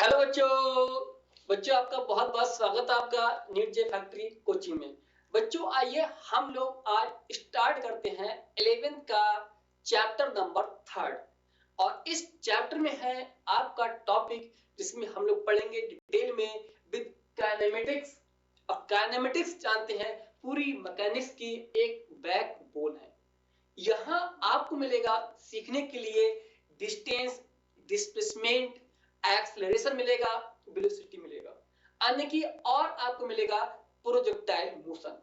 Hello बच्चों आपका बहुत बहुत स्वागत है आपका नीट जे फैक्ट्री कोचिंग में। बच्चों आइए हम लोग आज स्टार्ट करते हैं 11th का चैप्टर नंबर 3 और इस चैप्टर में है आपका टॉपिक जिसमें हम लोग पढ़ेंगे डिटेल में विद काइनेमेटिक्स। और काइनेमेटिक्स जानते हैं पूरी मैकेनिक्स की एक बैकबोन है। यहाँ आपको मिलेगा सीखने के लिए डिस्टेंस, डिस्प्लेसमेंट, एक्सेलरेशन मिलेगा, वेलोसिटी मिलेगा, अन्य की और आपको मिलेगा प्रोजेक्टाइल मोशन।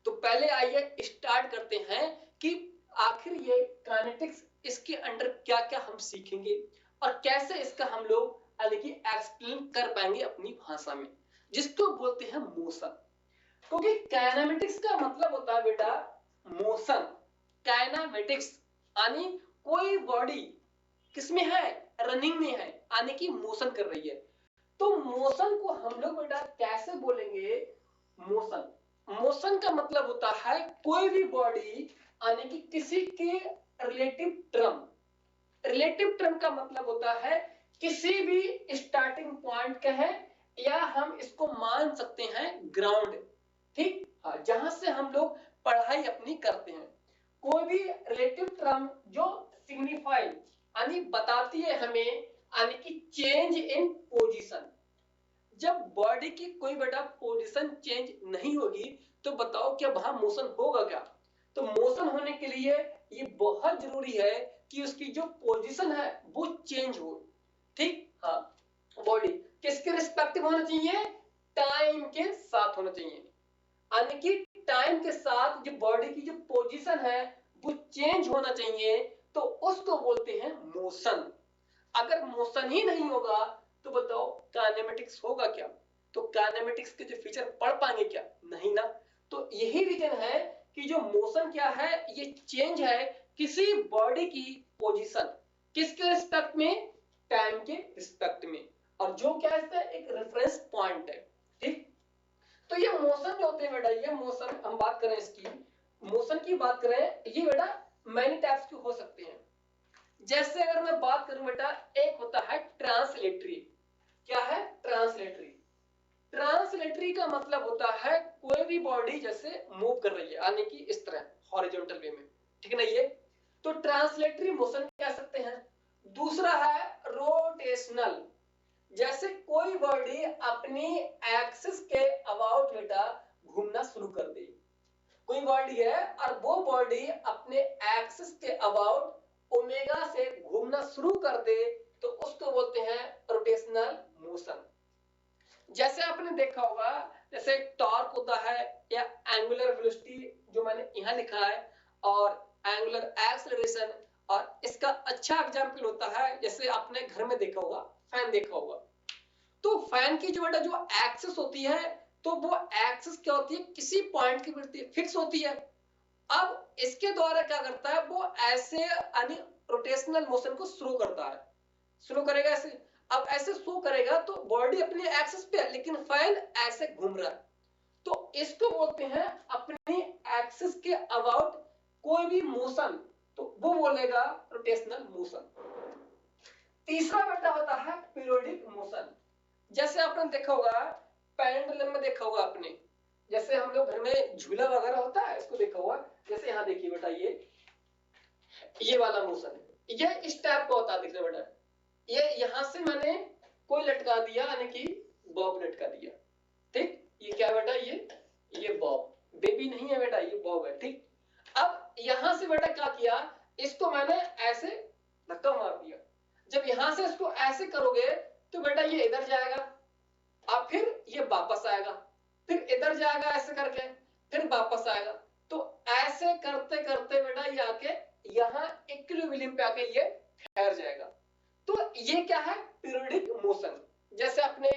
तो पहले आइए स्टार्ट करते हैं कि आखिर ये काइनेटिक्स इसके अंडर क्या क्या हम सीखेंगे और कैसे इसका हम लोग यानी कि एक्सप्लेन कर पाएंगे अपनी भाषा में, जिसको बोलते हैं मोशन। क्योंकि काइनेमेटिक्स का मतलब होता है बेटा मोशन। काइनेमेटिक्स यानी कोई बॉडी किसमें है, रनिंग में है, यानी कि मोशन कर रही है। तो मोशन को हम लोग बेटा कैसे बोलेंगे? मोशन का मतलब होता है कोई भी बॉडी यानी कि किसी के रिलेटिव टर्म का मतलब होता है किसी भी स्टार्टिंग पॉइंट का है, या हम इसको मान सकते हैं ग्राउंड। ठीक, हाँ, जहां से हम लोग पढ़ाई अपनी करते हैं। कोई भी रिलेटिव टर्म जो सिग्निफाई यानी बताती है हमें यानी कि चेंज इन पोजीशन। जब बॉडी की कोई बेटा पोजीशन चेंज नहीं होगी तो बताओ क्या वहां मोशन होगा क्या? तो मोशन होने के लिए ये बहुत जरूरी है कि उसकी जो पोजीशन है वो चेंज हो। ठीक, हाँ, बॉडी किसके रिस्पेक्टिव होना चाहिए? टाइम के साथ होना चाहिए। यानी कि टाइम के साथ जो बॉडी की जो पोजीशन है वो चेंज होना चाहिए, तो उसको बोलते हैं मोशन। अगर मोशन ही नहीं होगा तो बताओ काइनेमेटिक्स होगा क्या? तो काइनेमेटिक्स के जो फीचर पढ़ पाएंगे क्या? नहीं ना। तो यही रीजन है कि जो मोशन क्या है, ये चेंज है किसी बॉडी की पोजीशन किसके रिस्पेक्ट में? टाइम के रिस्पेक्ट में। और जो क्या है एक रेफरेंस पॉइंट है। ठीक, तो ये मोशन जो होते हैं बेटा, ये मोशन हम बात करें इसकी मोशन की बात करें, ये बेटा मैनी टाइप्स के हो सकते हैं। जैसे अगर मैं बात करूं बेटा, एक होता है ट्रांसलेटरी। क्या है? ट्रांसलेटरी। ट्रांसलेटरी का मतलब होता है कोई भी बॉडी जैसे मूव कर रही है यानी कि इस तरह हॉरिजॉन्टल वे में। ठीक है ना? ये तो ट्रांसलेटरी मोशन कह सकते हैं। दूसरा है रोटेशनल। जैसे कोई बॉडी अपनी एक्सिस के अबाउट बेटा घूमना शुरू कर दे। कोई बॉडी है और वो बॉडी अपने एक्सिस के अबाउट ओमेगा से घूमना शुरू कर दे तो उसको बोलते हैं रोटेशनल मोशन। जैसे आपने देखा होगा, जैसे टॉर्क होता है या एंगुलर वेलोसिटी जो मैंने यहां लिखा है, और एंगुलर एक्सेलरेशन। और इसका अच्छा एग्जांपल होता है जैसे आपने घर में देखा होगा, फैन देखा होगा। तो फैन की जो बेटा जो एक्सिस होती है, तो वो एक्सिस क्या होती है? किसी पॉइंट की फिक्स होती है। अब इसके द्वारा क्या करता है, वो ऐसे यानी रोटेशनल मोशन को शुरू करता है। शुरू करेगा ऐसे, अब ऐसे शो करेगा तो बॉडी अपने एक्सिस पे है लेकिन फैन ऐसे घूम रहा है, तो इसको बोलते हैं अपनी एक्सिस के अबाउट कोई भी मोशन, तो वो बोलेगा रोटेशनल मोशन। तीसरा बेटा होता है पीरियोडिक मोशन। जैसे आपने देखा होगा, पेंडुलम में देखा होगा आपने, जैसे हम लोग घर में झूला वगैरह होता है इसको देखा हुआ। जैसे यहां देखिए बेटा, ये वाला मोशन है, ये इस टाइप का होता है। देखिए बेटा, ये यहां से मैंने कोई लटका दिया यानी कि बॉब लटका दिया। ठीक, ये क्या बेटा, ये बॉब, बेबी नहीं है बेटा, ये बॉब है। ठीक, अब यहां से बेटा क्या किया, इसको मैंने ऐसे धक्का मार दिया। जब यहां से इसको ऐसे करोगे तो बेटा ये इधर जाएगा, अब फिर ये वापस आएगा, फिर इधर जाएगा ऐसे करके, फिर वापस आएगा। तो ऐसे करते करते बेटा ये आके यहां इक्विलिब्रियम पे आके ये ठहर जाएगा। तो ये क्या है? Periodic motion. जैसे आपने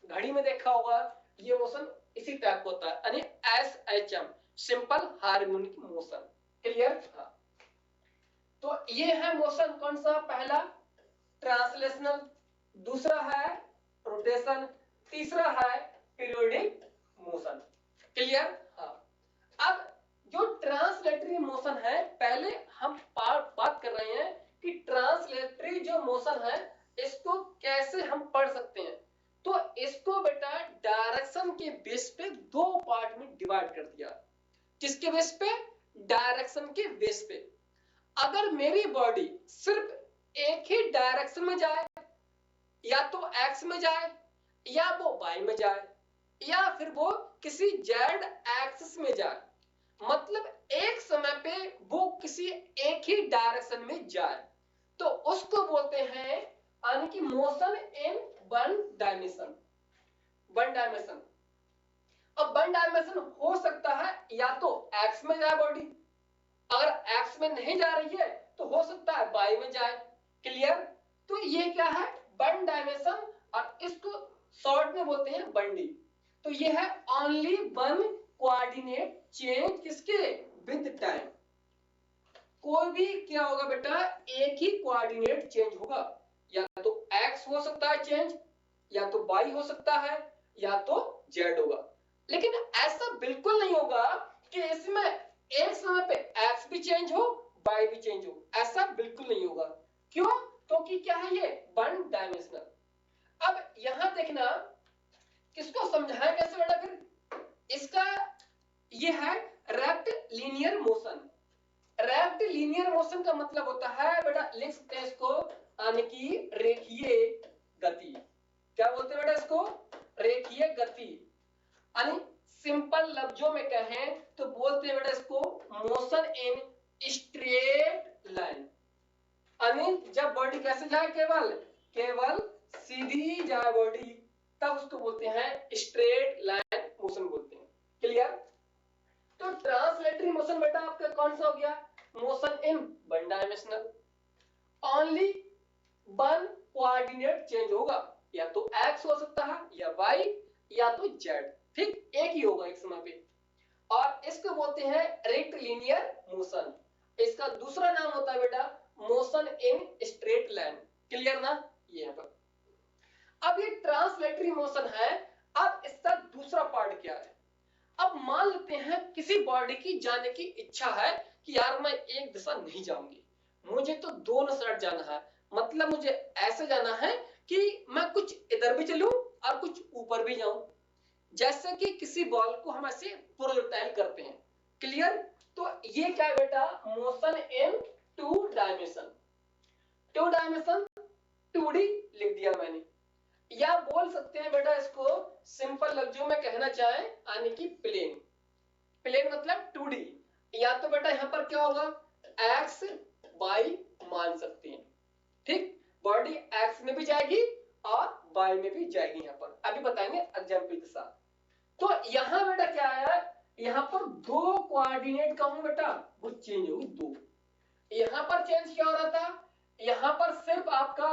घड़ी में देखा होगा, ये मोशन इसी टाइप का होता है यानी SHM, simple harmonic motion. Clear? हाँ, तो ये है मोशन कौन सा? पहला ट्रांसलेशनल, दूसरा है रोटेशन, तीसरा है पीरियोडिक मोशन। क्लियर? हाँ, अब जो ट्रांसलेटरी मोशन है, पहले हम बात कर रहे हैं कि ट्रांसलेटरी जो मोशन है इसको कैसे हम पढ़ सकते हैं। इसको बेटा डायरेक्शन के बेस पे दो पार्ट में डिवाइड कर दिया। किसके बेस पे? डायरेक्शन के बेस पे। अगर मेरी बॉडी सिर्फ एक ही डायरेक्शन में जाए, या तो एक्स में जाए या वो वाई में जाए या फिर वो किसी जेड एक्सिस में जाए, मतलब एक समय पे वो किसी एक ही डायरेक्शन में जाए, तो उसको बोलते हैं यानी कि motion in one dimension. One dimension. अब वन डायमेंशन हो सकता है या तो एक्स में जाए बॉडी, अगर एक्स में नहीं जा रही है तो हो सकता है वाई में जाए। क्लियर? तो ये क्या है? वन डायमेंशन, और इसको शॉर्ट में बोलते हैं 1D। तो ये है ओनली वन कोऑर्डिनेट चेंज किसके? With time. कोई भी क्या होगा बेटा? एक ही कोऑर्डिनेट चेंज होगा, या तो x हो सकता है चेंज, या तो y हो सकता है, या तो z होगा। लेकिन ऐसा बिल्कुल नहीं होगा कि इसमें एक समय पे x भी चेंज हो y भी चेंज हो, ऐसा बिल्कुल नहीं होगा। क्यों? क्योंकि क्या है ये? One dimensional. अब यहां देखना, किसको समझाएं कैसे बेटा? फिर इसका ये है wrapped linear motion. Wrapped linear motion का मतलब होता है बेटा, लिख सकते हैं इसको यानी कि रेखीय गति। क्या बोलते हैं बेटा इसको? रेखीय गति। यानी सिंपल लफ्जों में कहें तो बोलते हैं बेटा इसको मोशन इन स्ट्रेट लाइन। यानी जब बॉडी कैसे जाए? केवल सीधी जाए बॉडी, तब उसको बोलते हैं स्ट्रेट लाइन मोशन बोलते हैं। क्लियर? तो ट्रांसलेटरी मोशन बेटा आपका कौन सा हो गया? Motion in one dimensional. Only one coordinate change होगा, या तो एक्स हो सकता है या वाई या तो जेड, ठीक? एक ही होगा एक समय पे, और इसको बोलते हैं रेक्टिलिनियर मोशन। इसका दूसरा नाम होता है बेटा motion in straight line. Clear ना? ये यहां पर अब ये ट्रांसलेटरी मोशन है। अब इसका दूसरा पार्ट क्या है? अब मान लेते हैं किसी बॉडी की जाने की इच्छा है कि यार मैं एक दिशा नहीं जाऊंगी, मुझे तो दोनों साइड जाना है, मतलब मुझे ऐसे जाना है कि मैं कुछ इधर भी चलूं और कुछ ऊपर भी जाऊं, जैसे कि किसी बॉल को हम ऐसे प्रोजेक्टाइल करते हैं। क्लियर? तो ये क्या है बेटा? Motion in two dimension. Two dimension 2D लिख दिया मैंने, या बोल सकते हैं बेटा इसको सिंपल लफ्जों में कहना चाहें यानी कि प्लेन। प्लेन मतलब 2D। या तो बेटा यहां पर क्या होगा? x y मान सकते हैं, ठीक? बॉडी x में भी जाएगी और y में भी जाएगी, यहां पर अभी बताएंगे एग्जांपल के साथ। तो यहां बेटा क्या है? यहां पर दो कोऑर्डिनेट का हूं बेटा, वो चेंज होगी दो। यहां पर चेंज क्या हो रहा था? यहां पर सिर्फ आपका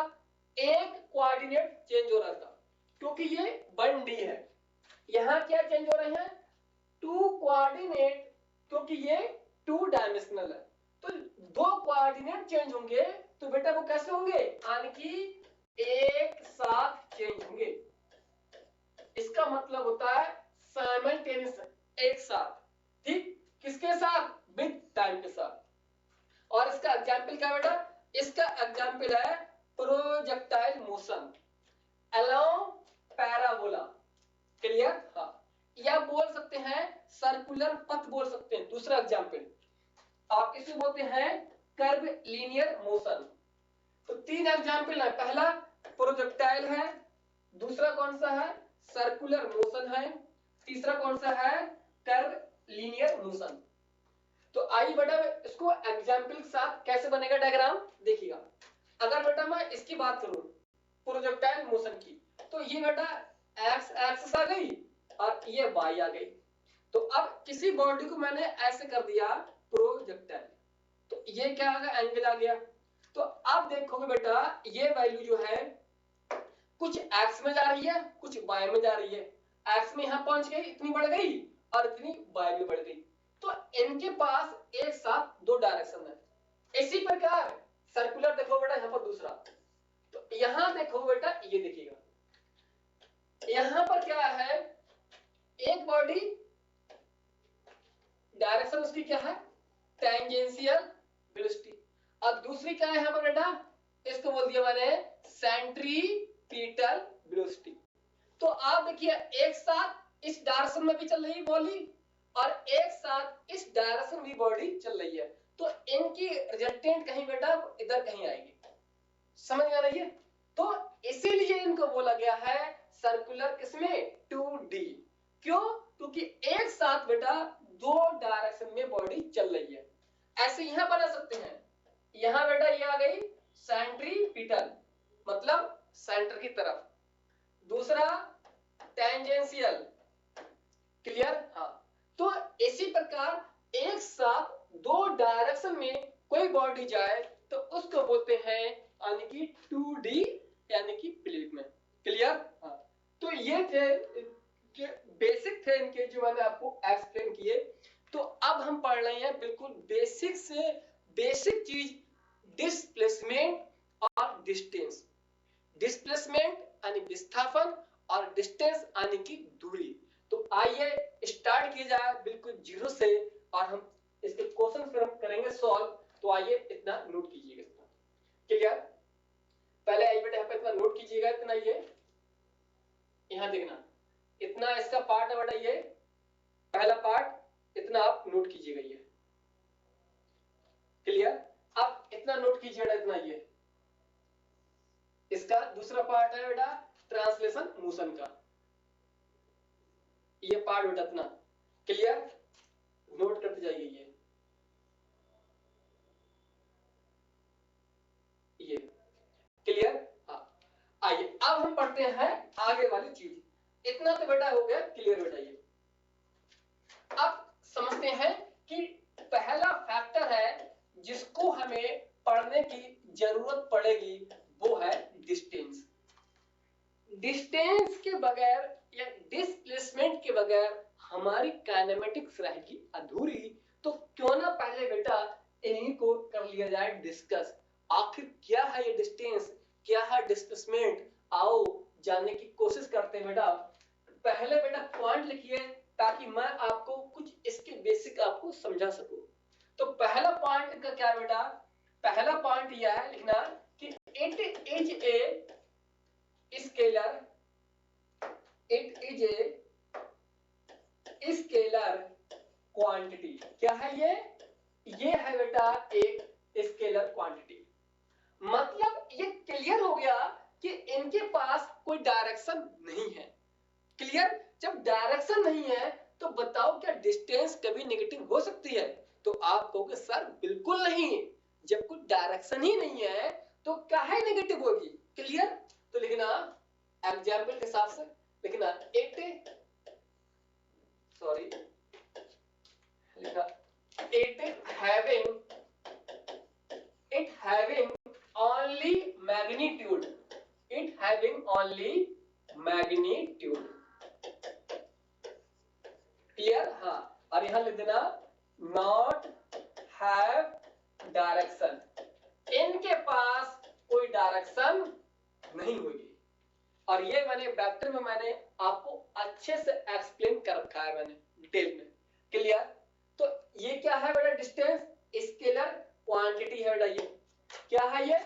एक कोऑर्डिनेट चेंज हो रहा था, क्योंकि ये 1D है। यहां क्या चेंज हो रहे हैं? टू कोऑर्डिनेट, क्योंकि ये टू डायमेंशनल है। तो दो कोऑर्डिनेट चेंज होंगे तो बेटा वो कैसे होंगे? यानी कि एक साथ चेंज होंगे। इसका मतलब होता है साइमल्टेनियस, एक साथ, ठीक? किसके साथ? विद टाइम के साथ। और इसका एग्जांपल क्या बेटा? इसका एग्जांपल है projectile motion along parabola. Clear? हाँ। या बोल सकते हैं सर्कुलर पथ बोल सकते हैं, दूसरा एग्जांपल। आप इसे बोलते हैं कर्व लीनियर मोशन। तो तीन एग्जांपल है, पहला प्रोजेक्टाइल है, दूसरा कौन सा है? सर्कुलर मोशन है, तीसरा कौन सा है? Curve linear motion. तो आइए बेटा इसको एग्जांपल के साथ कैसे बनेगा डायग्राम देखिएगा। अगर बेटा मैं इसकी बात करूं प्रोजेक्टाइल मोशन की, तो ये बेटा एक्स एक्सिस आ गई और ये वाई आ गई। तो अब किसी बॉडी को मैंने ऐसे कर दिया प्रोजेक्टाइल, तो ये क्या आ गया? एंगल आ गया। तो अब देखोगे बेटा ये वैल्यू जो है कुछ एक्स में जा रही है, कुछ वाई में जा रही है। एक्स में यहां पहुंच गई, इतनी बढ़ गई, और इतनी वाई में बढ़ गई। तो इनके पास एक साथ दो डायरेक्शन है। इसी प्रकार सर्कुलर देखो बेटा यहां पर दूसरा, तो यहां देखो बेटा ये देखिएगा, यहां पर क्या है? एक बॉडी डायरेक्शन उसकी क्या है? Tangential velocity. और दूसरी क्या है यहां पर बेटा? इसको बोल दिया मैंने सेंट्रीपिटल वेलोसिटी। तो आप देखिए एक साथ इस डायरेक्शन में भी चल रही बॉडी और एक साथ इस डायरेक्शन में भी बॉडी चल रही है, तो इनकी रिजल्टेंट कहीं बेटा इधर कहीं आएगी। समझ में आ रही है? तो इसीलिए इनको बोला गया है सर्कुलर किसमें 2D। क्यों? क्योंकि एक साथ बेटा दो डायरेक्शन में बॉडी चल रही है। ऐसे यहां बना सकते हैं, यहां बेटा ये आ गई सेंट्रीपिटल मतलब सेंटर की तरफ, दूसरा टेंजेंशियल। क्लियर? हाँ, तो इसी प्रकार एक साथ दो डायरेक्शन में कोई बॉडी जाए तो उसको बोलते हैं यानी कि 2D यानी कि प्लेट में। क्लियर? हाँ, तो ये थे बेसिक थे इनके जो मैंने आपको एक्सप्लेन किए। तो अब हम पढ़ रहे हैं बिल्कुल बेसिक से बेसिक चीज, डिस्प्लेसमेंट और डिस्टेंस। डिस्प्लेसमेंट यानी विस्थापन और डिस्टेंस यानी कि दूरी। तो आइए स्टार्ट किया जाए बिल्कुल जीरो से और हम इसके क्वेश्चन फिर हम करेंगे सॉल्व। तो आइए इतना नोट कीजिएगा इसका। क्लियर? पहले आइए बेटा यहाँ पे इतना नोट कीजिएगा, इतना ये यहां देखना, इतना इसका पार्ट है बेटा, ये पहला पार्ट इतना आप नोट कीजिएगा ये। क्लियर? अब इतना नोट कीजिएगा, इतना ये इसका दूसरा पार्ट है बेटा ट्रांसलेशन मोशन का, ये पार्ट बेटा इतना। क्लियर? नोट करते जाइए ये क्लियर? हाँ, आइए अब हम पढ़ते हैं आगे वाली चीज। इतना तो बेटा हो गया क्लियर बेटा। ये अब समझते हैं कि पहला फैक्टर है जिसको हमें पढ़ने की जरूरत पड़ेगी, वो है डिस्टेंस। डिस्टेंस के बगैर या डिस्प्लेसमेंट के बगैर हमारी काइनेमेटिक्स रहेगी अधूरी। तो क्यों ना पहले बेटा इन्हीं को कर लिया जाए डिस्कस। आखिर क्या है ये डिस्टेंस, क्या है डिस्प्लेसमेंट, आओ जानने की कोशिश करते हैं बेटा। पहले बेटा पॉइंट लिखिए ताकि मैं आपको कुछ इसके बेसिक आपको समझा सकूं। तो पहला पॉइंट इनका क्या है बेटा? पहला पॉइंट यह है लिखना कि it is a scalar, it is a scalar quantity. क्या है ये है बेटा एक स्केलर क्वांटिटी। मतलब ये क्लियर हो गया कि इनके पास कोई डायरेक्शन नहीं है। क्लियर? जब डायरेक्शन नहीं है तो बताओ क्या डिस्टेंस कभी नेगेटिव हो सकती है? तो आप कहोगे सर बिल्कुल नहीं, जब कोई डायरेक्शन ही नहीं है तो काहे नेगेटिव होगी। क्लियर? तो लिखना एग्जाम्पल के हिसाब से लिखना it having only magnitude, it having only magnitude। Clear? हाँ, और यहां लिख देना not have direction, इनके पास कोई डायरेक्शन नहीं होगी। और ये मैंने वेक्टर में मैंने आपको अच्छे से एक्सप्लेन कर रखा है मैंने डिटेल में। क्लियर? तो ये क्या है बेटा? डिस्टेंस स्केलर क्वांटिटी है बेटा। ये क्या है? ये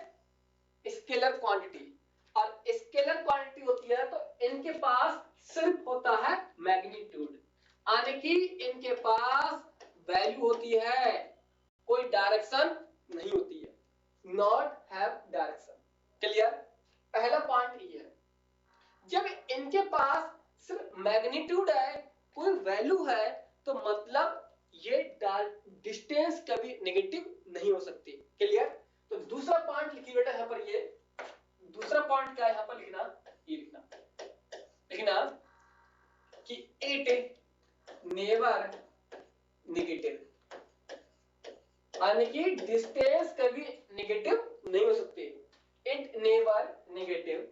स्केलर क्वांटिटी। और स्केलर क्वांटिटी होती है तो इनके पास सिर्फ होता है मैग्नीट्यूड, यानी कि इनके पास वैल्यू होती है, कोई डायरेक्शन नहीं होती है, नॉट हैव डायरेक्शन। क्लियर? पहला पॉइंट ये है। जब इनके पास सिर्फ मैग्नीट्यूड है, कोई वैल्यू है, तो मतलब ये डिस्टेंस कभी नेगेटिव नहीं हो सकती। क्लियर? तो दूसरा पॉइंट लिखिए बेटा यहां पर, ये दूसरा पॉइंट क्या है यहां पर लिखना, ये लिखना कि इट नेवर नेगेटिव, यानी कि डिस्टेंस कभी नेगेटिव नहीं हो सकती। इट नेवर नेगेटिव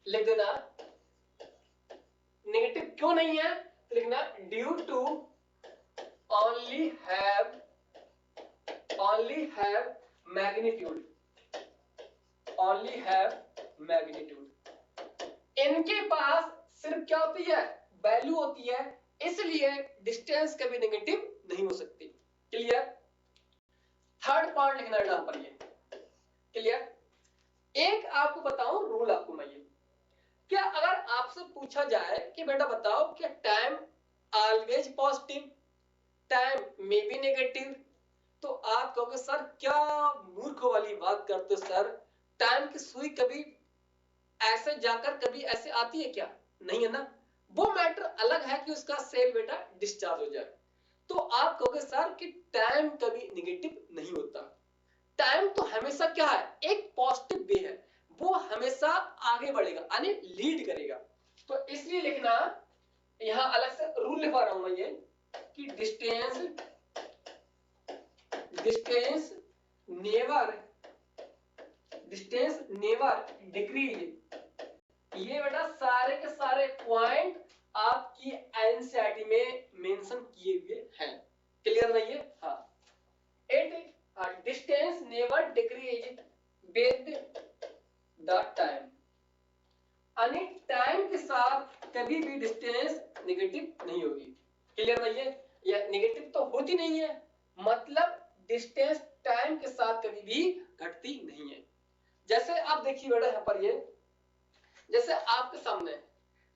लिख देना। नेगेटिव क्यों नहीं है तो लिखना due to only have magnitude, only have magnitude। इनके पास सिर्फ क्या होती है? वैल्यू होती है, इसलिए डिस्टेंस कभी नेगेटिव नहीं हो सकती। क्लियर? थर्ड पॉइंट लिखना है यहां पर ये। क्लियर? एक आपको बताऊं रूल आपको मैं, ये क्या अगर आपसे पूछा जाए कि बेटा बताओ क्या time always positive, time may be negative, तो आप कहोगे सर क्या मूर्खों वाली बात करते हो सर, टाइम की सुई कभी ऐसे जाकर कभी ऐसे आती है क्या? नहीं है ना। वो मैटर अलग है कि उसका सेल बेटा डिस्चार्ज हो जाए। तो आप कहोगे सर कि टाइम कभी नेगेटिव नहीं होता, टाइम तो हमेशा क्या है, एक पॉजिटिव वे है, वो हमेशा आगे बढ़ेगा यानी लीड करेगा। तो इसलिए लिखना, यहां अलग से रूल लिखवा रहा हूं मैं ये कि डिस्टेंस नेवर डिक्रीज, ये बेटा सारे के सारे पॉइंट आपकी एनसीईआरटी में मेंशन किए हुए हैं। क्लियर नहीं है? हाँ, it distance never decrease with the time, यानी टाइम के साथ कभी भी डिस्टेंस नेगेटिव नहीं होगी। क्लियर नहीं है? या नेगेटिव तो होती नहीं है, मतलब डिस्टेंस टाइम के साथ कभी भी घटती नहीं है। जैसे आप देखिए बेटा यहां पर, ये जैसे आपके सामने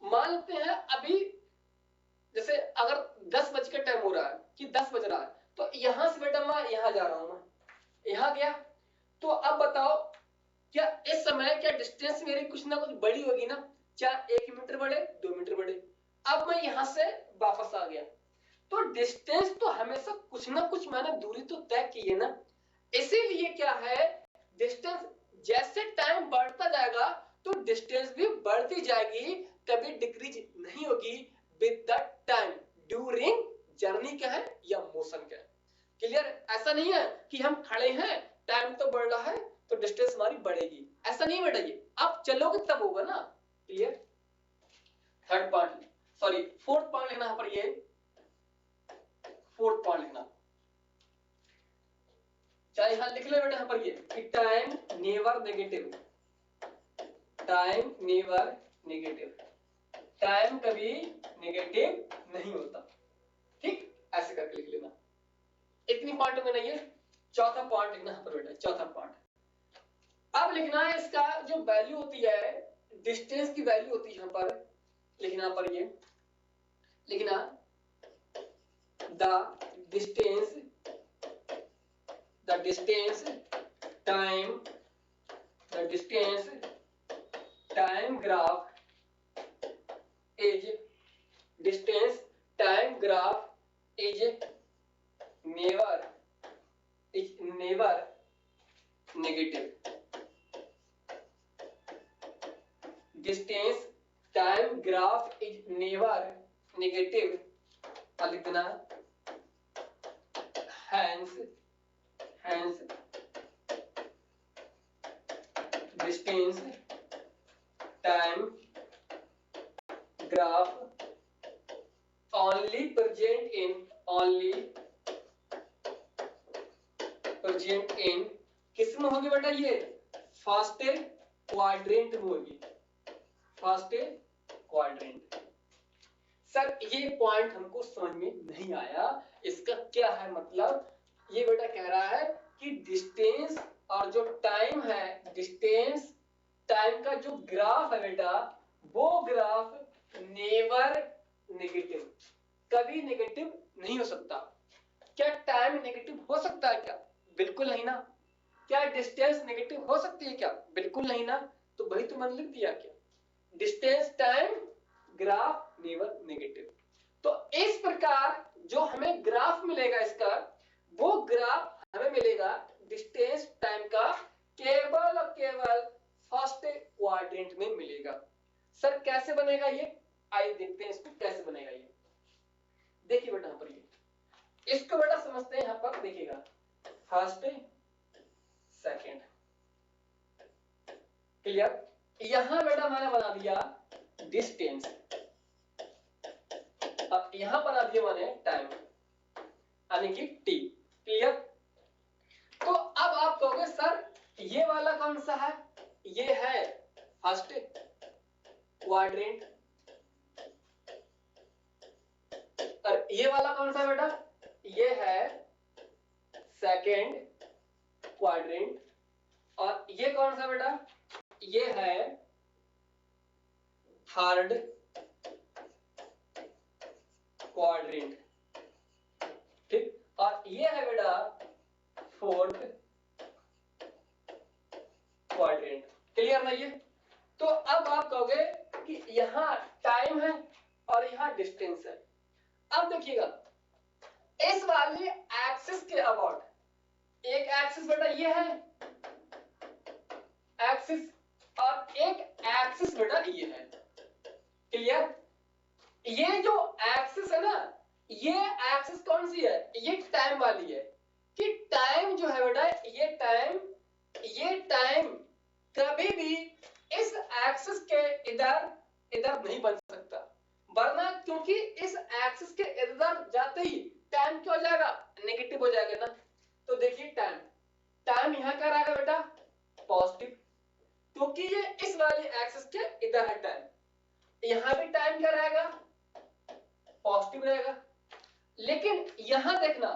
मान लेते हैं अभी, जैसे अगर 10 बज के टाइम हो रहा है कि 10 बज रहा है, तो यहां से बेटा मैं यहां जा रहा हूं, मैं यहां गया, तो अब बताओ क्या इस समय क्या डिस्टेंस मेरी कुछ ना कुछ बड़ी होगी ना, चाहे 1 मीटर बढ़े 2 मीटर बढ़े। अब मैं यहां से वापस आ गया, तो डिस्टेंस तो हमेशा कुछ ना कुछ मैंने दूरी तो तय की है ना। इसीलिए क्या है, डिस्टेंस जैसे टाइम बढ़ता जाएगा तो डिस्टेंस भी बढ़ती जाएगी, कभी डिक्रीज नहीं होगी with the time during journey क्या है या मोशन क्या है। क्लियर? ऐसा नहीं है कि हम खड़े हैं टाइम तो बढ़ रहा है तो डिस्टेंस हमारी बढ़ेगी, ऐसा नहीं बढ़ेगी, आप चलोगे तब होगा ना। Clear? Third point, sorry fourth point लिखना यहां पर, ये फोर्थ पॉइंट लिखना, चाहे यहां लिख ले बेटा यहां पर ये कि time never negative, time never negative, time कभी नेगेटिव नहीं होता। ठीक, ऐसे करके लिख लेना। इतनी पॉइंट में नहीं है, चौथा पॉइंट लिखना यहां पर बेटा, चौथा पॉइंट। अब लिखना है इसका जो वैल्यू होती है, डिस्टेंस की वैल्यू होती है यहां पर, लिखना पर ये लिखना the distance time graph is distance time graph is never negative, distance time graph is never negative, लिखना hence distance time graph only present in किस में होगी बेटा, ये फर्स्ट क्वाड्रेंट में होगी, फर्स्ट क्वाड्रेंट। सर ये पॉइंट हमको समझ में नहीं आया, इसका क्या है मतलब? ये बेटा कह रहा है कि डिस्टेंस और जो टाइम है, डिस्टेंस टाइम का जो ग्राफ है बेटा, वो ग्राफ नेवर नेगेटिव, कभी नेगेटिव नहीं हो सकता। क्या टाइम नेगेटिव हो सकता है क्या? बिल्कुल नहीं ना। क्या डिस्टेंस नेगेटिव हो सकती है क्या? बिल्कुल नहीं ना। तो वही तो मैंने लिख दिया, क्या distance time graph never negative. तो इस प्रकार जो हमें ग्राफ मिलेगा इसका, वो ग्राफ हमें मिलेगा डिस्टेंस टाइम का केवल और केवल फर्स्ट क्वाड्रेंट में मिलेगा। सर कैसे बनेगा ये? आइए देखते हैं इसको कैसे बनेगा ये। देखिए बेटा यहां पर ये, इसको बेटा समझते हैं, यहां पर देखिएगा फर्स्ट सेकंड। क्लियर? यहां बेटा मैंने बना दिया डिस्टेंस, अब यहां बना दिया मैंने टाइम यानी कि टी। क्लियर? तो अब आप कहोगे सर ये वाला कौन सा है? ये है फर्स्ट क्वाड्रेंट, और ये वाला कौन सा बेटा? ये है सेकंड क्वाड्रेंट, और ये कौन सा बेटा? ये है थर्ड क्वाड्रेंट, ठीक, और ये है बेटा फोर्थ क्वाड्रेंट। क्लियर ना ये? तो अब आप कहोगे कि यहां टाइम है और यहां डिस्टेंस है। अब देखिएगा इस वाली एक्सिस के अबाउट, एक एक्सिस बेटा ये है एक्सिस, और एक एक्सिस बेटा ये है। क्लियर? ये जो एक्सिस है ना, ये एक्सिस कौन सी है? ये टाइम वाली है। कि टाइम जो है बेटा, ये टाइम कभी भी इस एक्सिस के इधर इधर नहीं बन सकता, वरना क्योंकि इस एक्सिस के इधर जाते ही टाइम क्या हो जाएगा? नेगेटिव हो जाएगा ना। तो देखिए टाइम यहां क्या रहेगा बेटा? पॉजिटिव, क्योंकि ये इस वाली एक्सिस के इधर है टाइम। यहां भी टाइम क्या रहेगा? पॉजिटिव रहेगा। लेकिन यहां देखना,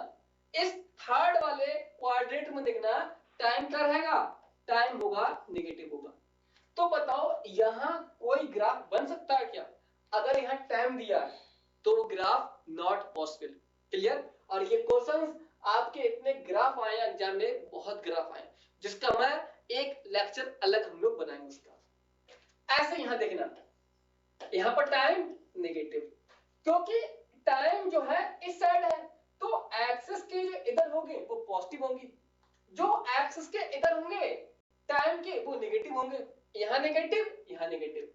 इस थर्ड वाले क्वाड्रेंट में देखना टाइम क्या रहेगा? टाइम होगा नेगेटिव होगा। तो बताओ यहां कोई ग्राफ बन सकता है क्या? अगर यहां टाइम दिया है तो ग्राफ नॉट पॉसिबल। क्लियर? और ये क्वेश्चंस आपके इतने ग्राफ आए एग्जाम में, बहुत ग्राफ आए, जिसका मैं एक लेक्चर अलग हम लोग बनाएंगे उसका। ऐसे यहां देखना, यहां पर टाइम नेगेटिव, क्योंकि टाइम जो है इस साइड है, तो एक्सिस के जो इधर होंगे वो पॉजिटिव होंगी, जो एक्सिस के इधर होंगे टाइम के वो नेगेटिव होंगे। यहां नेगेटिव, यहां नेगेटिव।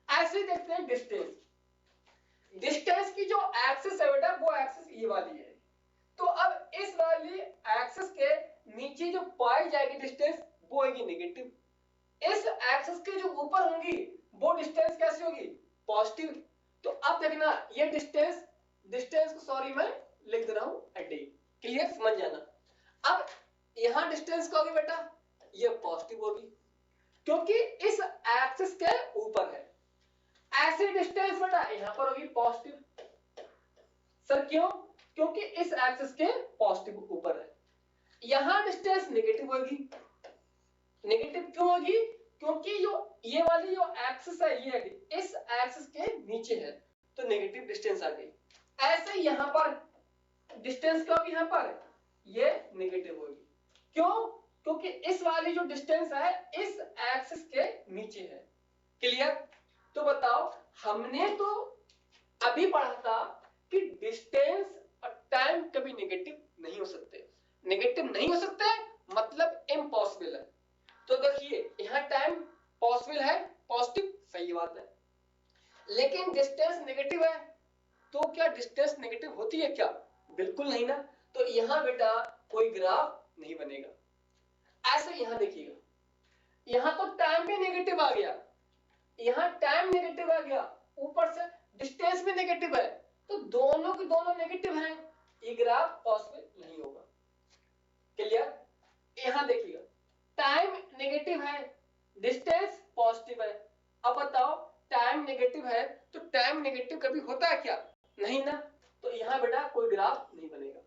ऐसे देखते हैं डिस्टेंस। डिस्टेंस की जो एक्सिस है बेटा, वो एक्सिस ये वाली है। तो अब इस वाली एक्सिस के नीचे जो पाई जाएगी डिस्टेंस, वो होगी नेगेटिव। इस एक्सिस के जो ऊपर होंगी वो डिस्टेंस कैसी होगी? पॉजिटिव। तो अब देखना ये डिस्टेंस को सॉरी मैं लिख दे रहा हूं डी। क्लियर? समझ जाना। अब यहां डिस्टेंस क्या होगी बेटा? ये पॉजिटिव होगी, क्योंकि इस एक्सिस के ऊपर है। ऐसी डिस्टेंस बेटा यहां पर होगी पॉजिटिव। सर क्यों? क्योंकि इस एक्सिस के पॉजिटिव ऊपर है। यहां डिस्टेंस नेगेटिव होगी। नेगेटिव क्यों होगी? क्योंकि जो ये वाली जो एक्सिस है ये इस एक्सिस के नीचे है, तो नेगेटिव डिस्टेंस आ गई। ऐसे यहां पर डिस्टेंस क्या होगी? यहां पर ये नेगेटिव होगी। क्यों? क्योंकि इस वाली जो डिस्टेंस है इस एक्सिस के नीचे है। क्लियर? तो बताओ, हमने तो अभी पढ़ा था कि डिस्टेंस और टाइम कभी नेगेटिव नहीं हो सकते। नेगेटिव नहीं हो सकते मतलब इम्पॉसिबल है। तो देखिए यहां टाइम पॉसिबल है, पॉजिटिव, सही बात है। लेकिन डिस्टेंस नेगेटिव है, तो क्या डिस्टेंस नेगेटिव होती है क्या? बिल्कुल नहीं ना। तो यहां बेटा कोई ग्राफ नहीं बनेगा। ऐसे यहां देखिएगा, यहां तो टाइम भी नेगेटिव आ गया, यहां टाइम नेगेटिव आ गया, ऊपर से डिस्टेंस भी नेगेटिव है, तो दोनों के दोनों नेगेटिव हैं, ये ग्राफ पॉसिबल नहीं होगा। क्लियर? यहां देखिएगा टाइम नेगेटिव है, डिस्टेंस पॉजिटिव है। अब बताओ टाइम नेगेटिव है तो टाइम नेगेटिव कभी होता है क्या? नहीं ना। तो यहां बेटा कोई ग्राफ नहीं बनेगा।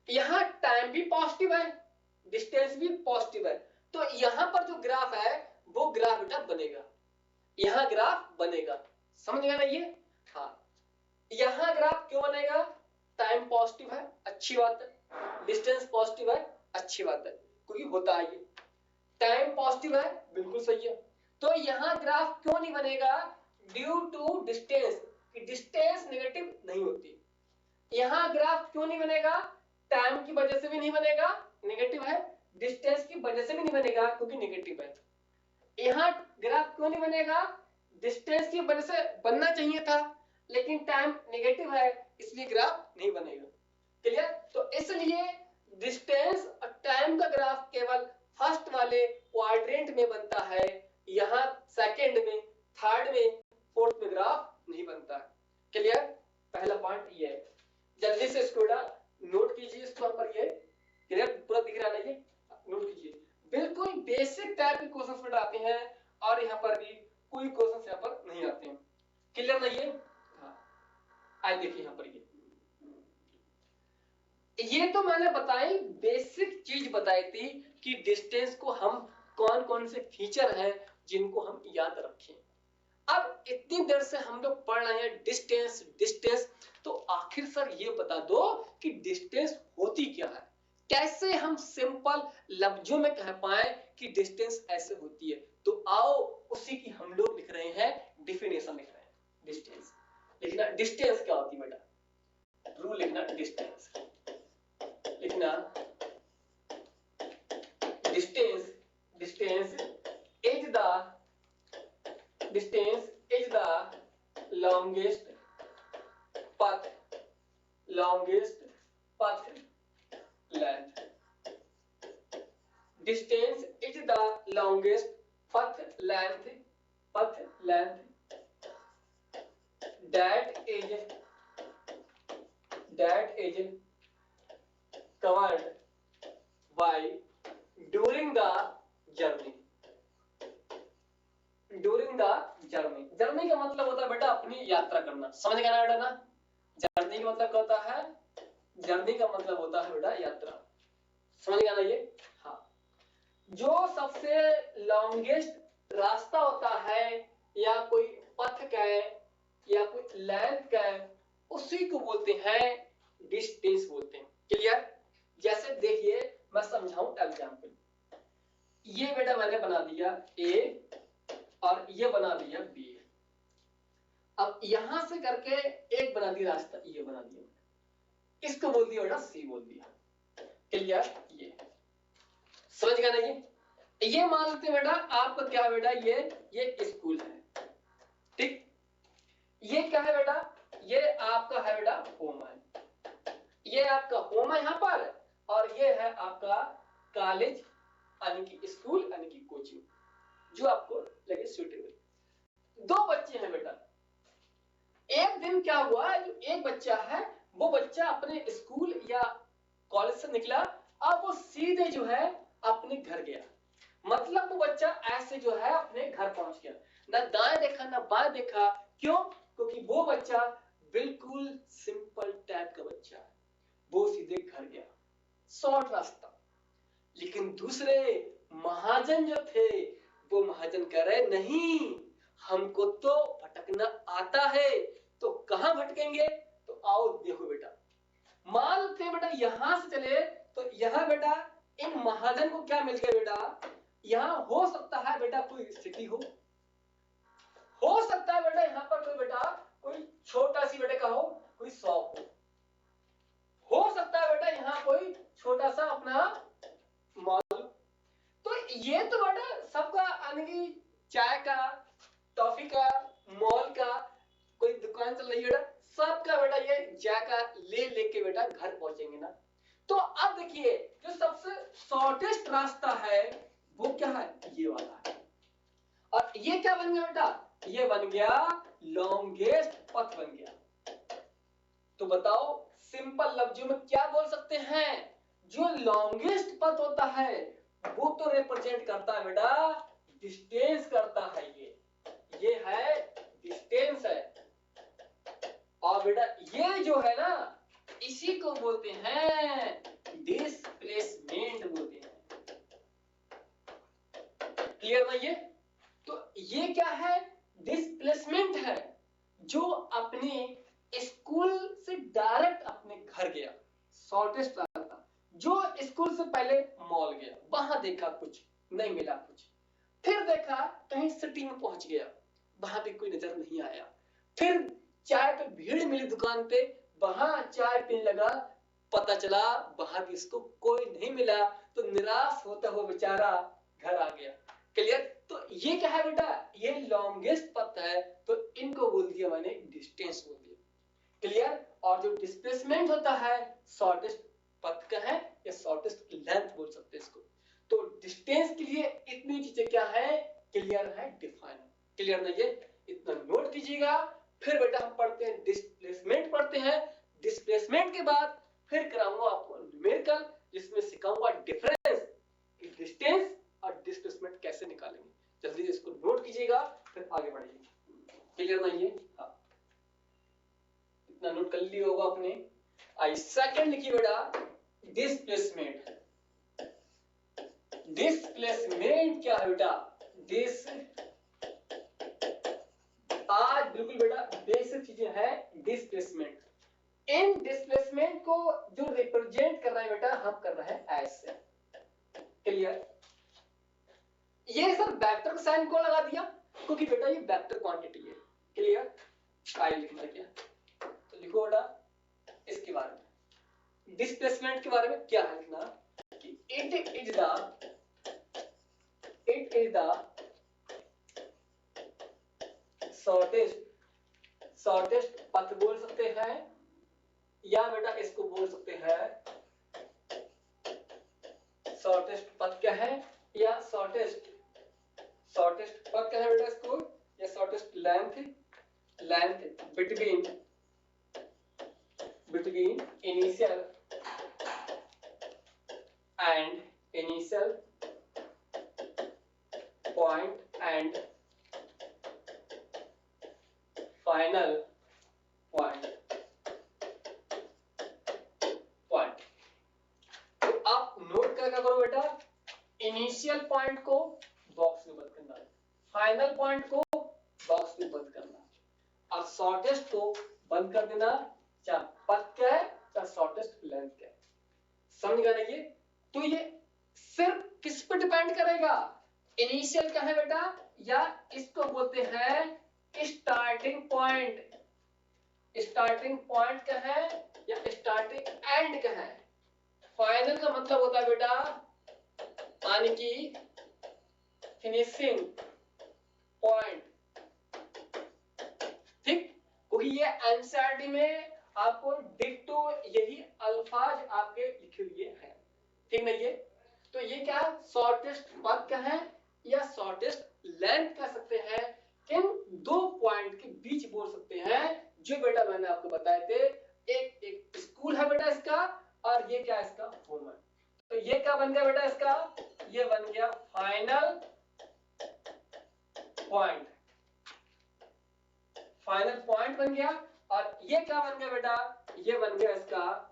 यहां टाइम भी पॉजिटिव है, डिस्टेंस भी पॉजिटिव है, तो यहां पर जो ग्राफ है वो ग्राफ बेटा बनेगा, यहां ग्राफ बनेगा। समझ गया ना ये? हाँ, यहां ग्राफ क्यों बनेगा? टाइम पॉजिटिव है, अच्छी बात है, डिस्टेंस पॉजिटिव है, अच्छी बात है, क्योंकि होता है ये। टाइम पॉजिटिव है, बिल्कुल सही है। तो यहां ग्राफ क्यों नहीं बनेगा? ड्यू टू डिस्टेंस, कि डिस्टेंस नेगेटिव नहीं होती। यहां ग्राफ क्यों नहीं बनेगा? टाइम की वजह से भी नहीं बनेगा, नेगेटिव है, डिस्टेंस की वजह से भी नहीं बनेगा क्योंकि नेगेटिव है। यहां ग्राफ क्यों नहीं बनेगा? डिस्टेंस की वजह से बनना चाहिए था, लेकिन टाइम नेगेटिव है इसलिए ग्राफ नहीं बनेगा। क्लियर? तो इसलिए डिस्टेंस और टाइम का ग्राफ केवल फर्स्ट वाले क्वाड्रेंट में बनता है, यहां सेकंड में, थर्ड में, फोर्थ में ग्राफ नहीं बनता। क्लियर? पहला पॉइंट ये है। जल्दी से इसको नोट कीजिए, इसको पर ये क्लियर पूरा दिख रहा है ना, ये नोट कीजिए। बिल्कुल बेसिक टाइप के क्वेश्चंस में आते हैं और यहां पर भी कोई क्वेश्चंस यहां पर नहीं आते हैं। क्लियर ना ये? हाँ, आइए देखिए यहां पर ये तो मैंने बताई, बेसिक चीज बताई थी कि डिस्टेंस को हम कौन कौन से फीचर हैं जिनको हम याद रखें। अब इतनी देर से हम लोग पढ़ रहे हैं डिस्टेंस डिस्टेंस, तो आखिर सर ये बता दो कि डिस्टेंस होती क्या है, कैसे हम सिंपल लफ्जों में कह पाए कि डिस्टेंस ऐसे होती है। तो आओ उसी की हम लोग लिख रहे हैं, डिफिनेशन लिख रहे हैं। डिस्टेंस लिखना, डिस्टेंस क्या होती है बेटा, रूल लिखना, डिस्टेंस लिखना, distance distance is the longest path length. Distance is the longest path length that is covered by during the journey. Journey का मतलब होता है बेटा अपनी यात्रा करना, समझ गया ना बेटा ना। जर्नी का मतलब क्या होता है, जर्नी का मतलब होता है बेटा यात्रा, समझ गया ना ये। हाँ, जो सबसे लॉन्गेस्ट रास्ता होता है या कोई पथ कहे या कोई लेंथ कहे, उसी को बोलते हैं डिस्टेंस बोलते हैं। क्लियर? जैसे देखिए मैं समझाऊं एग्जांपल, ये बेटा मैंने बना दिया ए और ये बना दिया बी। अब यहां से करके एक बना दिया रास्ता, ये बना दिया, इसको बोल दिया बेटा सी बोल दिया। क्लियर? ये समझ गया ना ये मान लेते हैं बेटा आपका क्या बेटा, ये स्कूल है, ठीक। ये क्या है बेटा, ये आपका है बेटा होम है, ये आपका होम है यहां पर, और ये है आपका कॉलेज यानी कि स्कूल यानी कि कोचिंग, जो आपको लगे सुटेबल। दो बच्चे हैं बेटा, एक दिन क्या हुआ, जो एक बच्चा है वो बच्चा अपने स्कूल या कॉलेज से निकला, अब वो सीधे जो है अपने घर गया, मतलब वो बच्चा ऐसे जो है अपने घर पहुंच गया, ना दाएं देखा ना बाएं देखा। क्यों? क्योंकि वो बच्चा बिल्कुल सिंपल टाइप का बच्चा है, वो सीधे घर गया, शॉर्ट रास्ता। लेकिन दूसरे महाजन जो थे, वो महाजन कह रहे नहीं, हमको तो भटकना आता है, तो कहां भटकेंगे, तो आओ देखो बेटा, मान लेते बेटा यहां से चले, तो यहां बेटा इन महाजन को क्या मिल गया बेटा, यहां हो सकता है बेटा कोई सिटी हो सकता है बेटा यहां पर कोई बेटा कोई छोटा सी बेटे का हो, कोई शॉप हो सकता है बेटा यहां कोई छोटा सा अपना मॉल। तो ये तो बेटा सबका यानी कि चाय का, टॉफी का, मॉल का कोई दुकान चल रही है बेटा, सबका बेटा ये जाका ले लेके बेटा घर पहुंचेंगे ना। तो अब देखिए जो सबसे शॉर्टेस्ट रास्ता है वो क्या है, ये वाला है, और ये क्या बन गया बेटा, ये बन गया लॉन्गेस्ट पथ बन गया। तो बताओ सिंपल लफ्जों में क्या बोल सकते हैं, जो लॉन्गेस्ट पथ होता है वो तो रिप्रेजेंट करता है बेटा डिस्टेंस करता है, ये है डिस्टेंस है, और बेटा ये जो है ना इसी को बोलते हैं डिस्प्लेसमेंट बोलते हैं। क्लियर ना ये? तो ये क्या है, डिस्प्लेसमेंट है, जो अपने स्कूल से डायरेक्ट अपने घर गया, शॉर्टेस्ट रास्ता। जो स्कूल से पहले मॉल गया, वहां देखा कुछ नहीं मिला कुछ, फिर देखा कहीं सिटी में पहुंच गया, वहां भी कोई नजर नहीं आया, फिर चाय पे भीड़ मिली दुकान पे, वहां चाय पीने लगा, पता चला वहां भी इसको कोई नहीं मिला, तो निराश होता हुआ बेचारा घर आ गया। क्लियर? तो ये क्या है बेटा, ये लॉन्गेस्ट पथ है, तो इनको बोल दिया मैंने डिस्टेंस बोल दिया। क्लियर? और जो डिस्प्लेसमेंट होता है शॉर्टेस्ट पथ का है या शॉर्टेस्ट लेंथ बोल सकते हैं इसको। तो डिस्टेंस के लिए इतनी चीजें क्या है, क्लियर है, डिफाइन। क्लियर ना ये? इतना नोट कीजिएगा। फिर बेटा हम पढ़ते हैं डिस्प्लेसमेंट पढ़ते हैं, डिस्प्लेसमेंट के बाद फिर कराऊंगा आपको न्यूमेरिकल, जिसमें सिखाऊंगा डिफरेंस कि डिस्टेंस और डिस्प्लेसमेंट कैसे निकालेंगे। जल्दी इसको नोट कीजिएगा, फिर आगे बढ़िए। क्लियर ना ये? हाँ, इतना नोट कर लिया होगा आपने। आई सेकंड लिखिए बेटा डिस्प्लेसमेंट। डिस्प्लेसमेंट क्या है बेटा, बिल्कुल बेटा बेसिक चीजें हैं डिस्प्लेसमेंट। इन डिस्प्लेसमेंट को जो रिप्रेजेंट कर रहा है बेटा हम कर रहे हैं एस से। क्लियर? ये सर वेक्टर का साइन क्यों लगा दिया? क्योंकि बेटा ये वेक्टर क्वांटिटी है। क्लियर? आई लिखना क्या तो लिखो बेटा इसके बारे में, डिस्प्लेसमेंट के बारे में क्या है लिखना कि इट इज द शॉर्टेस्ट पथ बोल सकते हैं, या बेटा इसको बोल सकते हैं शॉर्टेस्ट पथ क्या है, या शॉर्टेस्ट पथ क्या है बेटा इसको, या shortest length between initial point and final point. तो आप नोट क्या करो बेटा, इनिशियल पॉइंट को बॉक्स में बंद करना, फाइनल पॉइंट को बॉक्स में बंद करना, और शॉर्टेस्ट को बंद कर देना, चाहे पथ क्या है चाहे शॉर्टेस्ट लेंथ क्या है। समझ गए ना ये? तो ये सिर्फ किस पर डिपेंड करेगा, इनिशियल क्या है बेटा, या इसको बोलते हैं स्टार्टिंग पॉइंट क्या है, या स्टार्टिंग एंड क्या है। फाइनल का मतलब होता है बेटा यानी कि फिनिशिंग पॉइंट। ठीक, क्योंकि ये एनसीईआरटी में आपको डिक्टो यही अल्फाज आपके लिखे हुए हैं। ठीक नहीं है? तो ये क्या शॉर्टेस्ट पथ क्या है या शॉर्टेस्ट लेंथ कह सकते हैं, इन दो पॉइंट के बीच बोल सकते हैं, जो बेटा मैंने आपको बताए थे। एक स्कूल है बेटा इसका, और ये क्या इसका होम है। तो ये क्या बन गया बेटा इसका, ये बन गया फाइनल पॉइंट बन गया, और ये क्या बन गया बेटा, ये बन गया इसका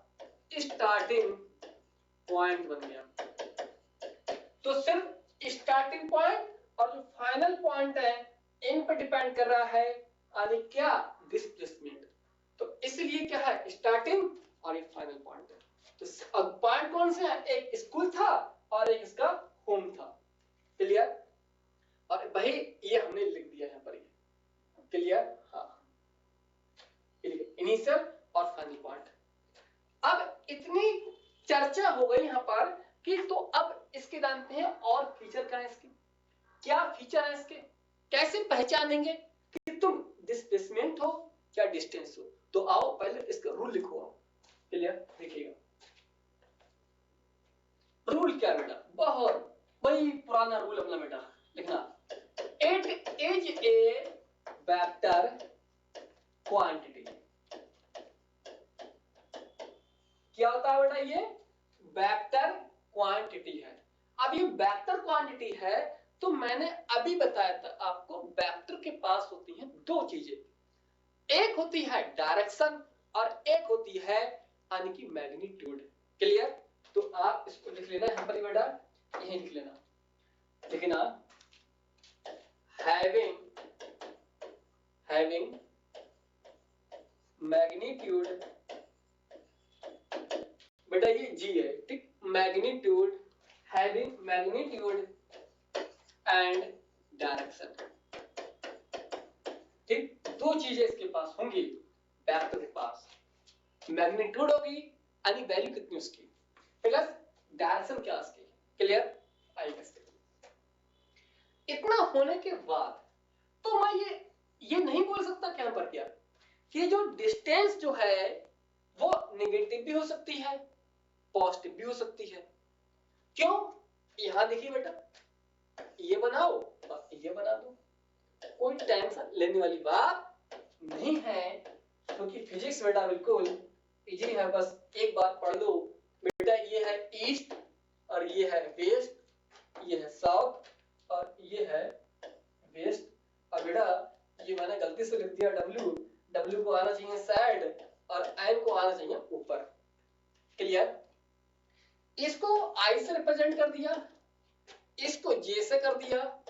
स्टार्टिंग पॉइंट बन गया। तो सिर्फ स्टार्टिंग पॉइंट और जो फाइनल पॉइंट है इन पर डिपेंड कर रहा है यानी क्या डिस्प्लेसमेंट। तो इसलिए क्या है स्टार्टिंग और एक फाइनल पॉइंट है। तो अब पॉइंट कौन से है, एक स्कूल था और एक इसका होम था। क्लियर? और भाई ये हमने लिख दिया यहाँ पर, क्लियर? हाँ, इनिशियल और फाइनल पॉइंट। अब इतनी चर्चा हो गई यहाँ पर कि तो अब इसके जानते हैं और फीचर क्या है इसके, क्या फीचर है इसके, कैसे पहचानेंगे कि तुम डिस्प्लेसमेंट हो या डिस्टेंस हो। तो आओ पहले इसका रूल लिखो। आओ क्लियर? देखिएगा रूल क्या बेटा, बहुत वही पुराना रूल अपना बेटा लिखना, it is a vector quantity. क्या होता है बेटा, ये वेक्टर क्वांटिटी है। अब ये वेक्टर क्वांटिटी है तो मैंने अभी बताया था आपको, वेक्टर के पास होती हैं दो चीजें, एक होती है डायरेक्शन और एक होती है यानी कि मैग्नीट्यूड। क्लियर? तो आप इसको लिख लेना यहां पर बेटा, यही लिख लेना, लिखना हैविंग मैग्नीट्यूड, बेटा ये जी है, ठीक, magnitude, having magnitude and direction. ठीक, दो चीजें इसके पास होंगी वेक्टर के पास, मैग्नीट्यूड होगी यानी वैल्यू कितनी उसकी, प्लस डायरेक्शन क्या उसकी। क्लियर? आएगा इसके। इतना होने के बाद तो मैं ये नहीं बोल सकता क्या पर क्या, ये जो डिस्टेंस जो है वो नेगेटिव भी हो सकती है पॉजिटिव भी हो सकती है। क्यों? यहां देखिए बेटा, ये बनाओ और ये बना दो, कोई टेंशन लेने वाली बात नहीं है, क्योंकि फिजिक्स बेटा बिल्कुल इजी है। बस एक बात पढ़ लो बेटा, ये है ईस्ट और ये है वेस्ट, ये है साउथ और ये है वेस्ट। और बेटा ये मैंने गलती से लिख दिया डब्ल्यू को आना चाहिए साइड और एन को आना चाहिए ऊपर। क्लियर? इसको आई से रिप्रेजेंट कर दिया, इसको जे से कर दिया,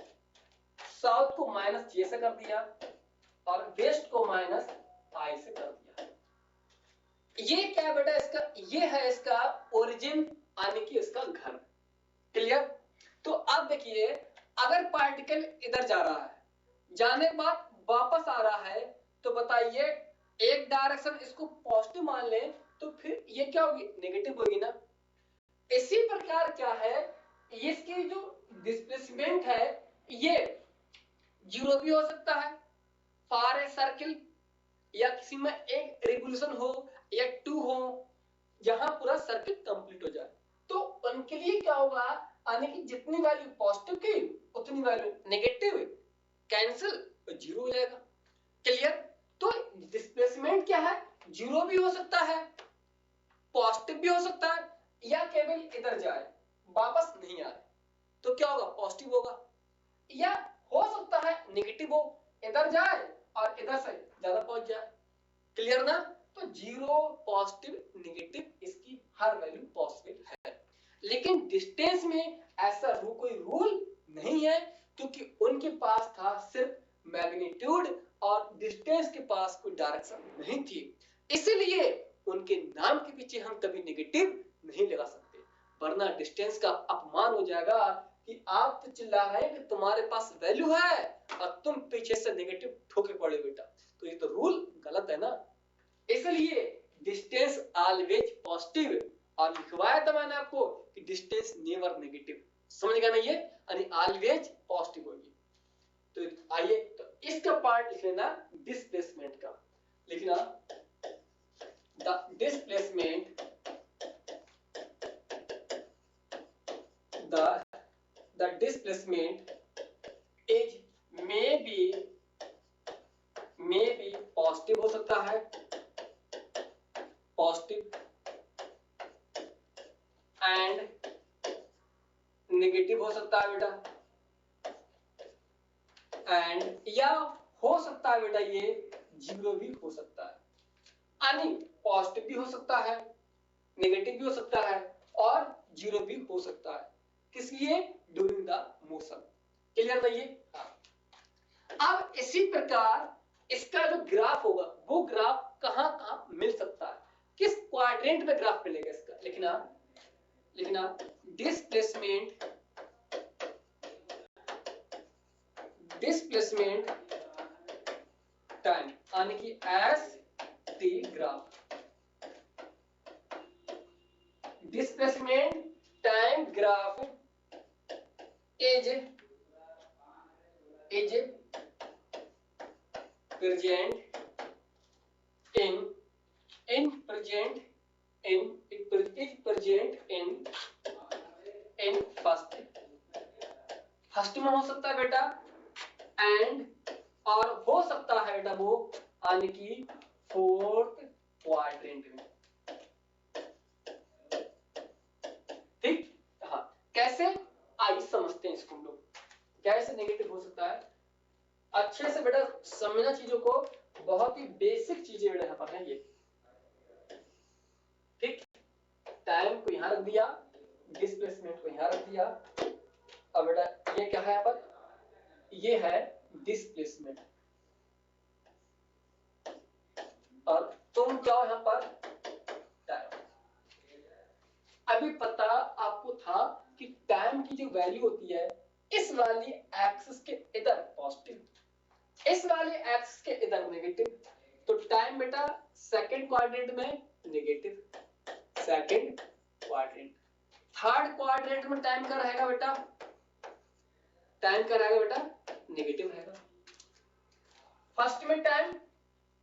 साउथ को माइनस जे से कर दिया और वेस्ट को माइनस आई से कर दिया। ये क्या बेटा इसका, ये है इसका ओरिजिन यानी कि इसका घर। क्लियर? तो अब देखिए अगर पार्टिकल इधर जा रहा है, जाने के बाद वापस आ रहा है, तो बताइए एक डायरेक्शन इसको पॉजिटिव मान लें तो फिर ये क्या होगी, नेगेटिव होगी ना। इसी प्रकार क्या है, इसकी जो डिस्प्लेसमेंट है ये जीरो भी हो सकता है फॉर ए सर्किल, या किसी में एक रिवोल्यूशन हो या 2 हो जहां पूरा सर्किट कंप्लीट हो जाए, तो उनके लिए क्या होगा, यानी कि जितनी वैल्यू पॉजिटिव की उतनी वैल्यू नेगेटिव कैंसिल तो जीरो हो जाएगा। क्लियर? तो डिस्प्लेसमेंट क्या है, जीरो भी हो सकता है, पॉजिटिव भी हो सकता है, या केवल इधर जाए वापस नहीं आए तो क्या होगा, पॉजिटिव होगा, या हो सकता है नेगेटिव हो, इधर जाए और इधर से ज्यादा पहुंच जाए। क्लियर ना? तो जीरो, पॉजिटिव, नेगेटिव इसकी हर वैल्यू पॉसिबल है, लेकिन डिस्टेंस में ऐसा कोई रूल नहीं है, क्योंकि उनके पास था सिर्फ मैग्नीट्यूड और डिस्टेंस के पास कोई डायरेक्शन नहीं थी, इसलिए उनके नाम के पीछे हम कभी नेगेटिव नहीं लगा सकते, वरना डिस्टेंस का अपमान हो जाएगा कि आप तो चिल्ला रहे हैं कि तुम्हारे पास वैल्यू है और तुम पीछे से नेगेटिव ठोके पड़े बेटा, तो ये तो रूल गलत है ना। इसलिए डिस्टेंस ऑलवेज पॉजिटिव, और लिखवाया था मैंने आपको कि डिस्टेंस नेवर नेगेटिव, समझ गया ना ये, यानी ऑलवेज पॉजिटिव होगी। तो आइए तो इसका पार्ट लिख लेना, डिस्प्लेसमेंट का लिखना, the displacement, the displacement is may be positive हो सकता है, पॉजिटिव एंड नेगेटिव हो सकता है बेटा, एंड या हो सकता है बेटा ये जीरो भी हो सकता है, यानी पॉजिटिव भी हो सकता है, नेगेटिव भी हो सकता है और जीरो भी हो सकता है, किस लिए, ड्यूरिंग द मोशन। क्लियर है ये? अब इसी प्रकार इसका जो ग्राफ होगा वो ग्राफ कहां कहां मिल सकता है, किस क्वाड्रेंट में ग्राफ मिलेगा इसका, लिखना डिस्प्लेसमेंट टाइम, यानी कि S T graph, displacement time graph is present in first में हो सकता है बेटा एंड, और हो सकता है बेटा वो यानी कि फोर्थ क्वाड्रेंट में। ठीक, हाँ कैसे, आइए समझते हैं इसको हम लोग, कैसे नेगेटिव हो सकता है। अच्छे से बेटा समझना चीजों को, बहुत ही बेसिक चीजें बेटा यहाँ पर है ये। ठीक, टाइम को यहाँ रख दिया, डिस्प्लेसमेंट को यहाँ रख दिया, अब बेटा ये क्या है यहाँ पर, ये है डिस्प्लेसमेंट, और तुम जाओ यहाँ पर टाइम। अभी पता आपको था कि टाइम की जो वैल्यू होती है इस वाली एक्सिस के इधर पॉजिटिव, इस वाले एक्सिस के इधर नेगेटिव, तो टाइम बेटा सेकंड क्वाड्रेंट में negative, second quadrant, third quadrant में टाइम का रहेगा बेटा, टाइम का रहेगा बेटा नेगेटिव रहेगा। फर्स्ट में टाइम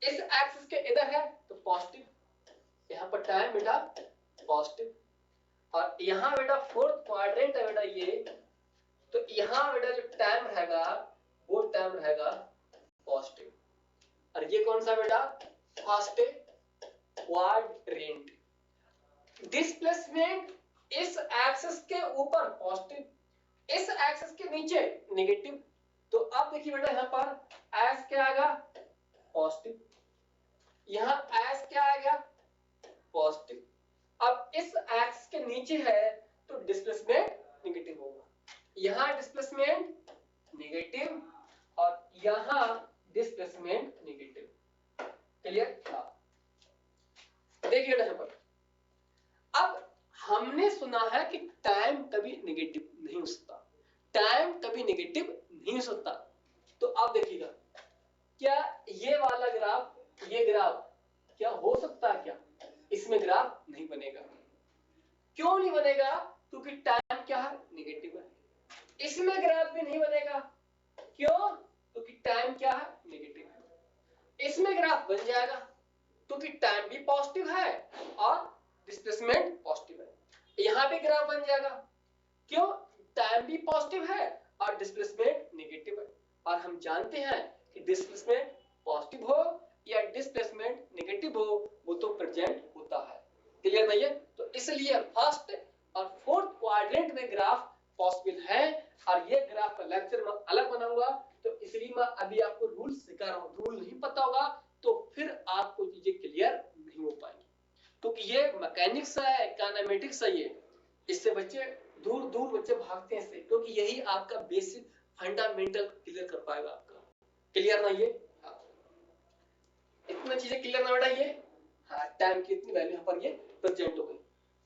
इस एक्सिस के इधर है तो पॉजिटिव, यहां पर टाइम बेटा पॉजिटिव, और यहां बेटा फोर्थ क्वाड्रेंट है बेटा ये, तो यहां बेटा जो टाइम रहेगा वो टाइम रहेगा पॉजिटिव, और ये कौन सा बेटा, फर्स्ट क्वाड्रेंट। डिस्प्लेसमेंट इस एक्सिस के ऊपर पॉजिटिव, इस एक्सिस के नीचे नेगेटिव, तो अब देखिए बेटा यहां पर एस क्या आएगा, पॉजिटिव, यहां एस क्या आएगा, पॉजिटिव, अब इस एक्सिस के नीचे है तो डिस्प्लेसमेंट नेगेटिव होगा, यहां डिस्प्लेसमेंट नेगेटिव और यहां डिस्प्लेसमेंट नेगेटिव। क्लियर? हाँ, देखिए यहाँ पर अब हमने सुना है कि टाइम कभी नेगेटिव नहीं हो सकता, टाइम कभी नेगेटिव नहीं हो सकता। तो अब देखिएगा, क्या ये वाला ग्राफ, ये ग्राफ क्या हो सकता है? क्या इसमें ग्राफ नहीं बनेगा? क्यों नहीं बनेगा? क्योंकि टाइम क्या है? नेगेटिव है। इसमें ग्राफ भी नहीं बनेगा, क्यों? क्योंकि टाइम क्या है? नेगेटिव है। इसमें ग्राफ बन जाएगा क्योंकि टाइम भी पॉजिटिव है और डिस्प्लेसमेंट पॉजिटिव है। यहां भी ग्राफ बन जाएगा, क्यों? टाइम भी पॉजिटिव है और डिस्प्लेसमेंट नेगेटिव है। और हम जानते हैं कि डिस्प्लेसमेंट पॉजिटिव हो या डिस्प्लेसमेंट नेगेटिव हो, वो तो प्रेजेंट होता है। क्लियर नहीं है? तो इसलिए फर्स्ट और फोर्थ क्वाड्रेंट में ग्राफ पॉसिबल है। और ये ग्राफ का लेक्चर मैं अलग बनाऊंगा, तो इसलिए मैं अभी आपको रूल सिखा रहा हूं। रूल नहीं पता होगा तो फिर आपको चीजें क्लियर नहीं हो पाएंगी, क्योंकि ये मैकेनिक्स है, काइनेमेटिक्स है। ये इससे बच्चे दूर दूर बच्चे भागते हैं इससे, क्योंकि यही आपका बेसिक फंडामेंटल क्लियर कर पाएगा आपका। क्लियर ना? ये इतना चीजें क्लियर ना बेटा? ये हाँ, टाइम की इतनी वैल्यू यहाँ पर ये प्रेजेंट हो गई।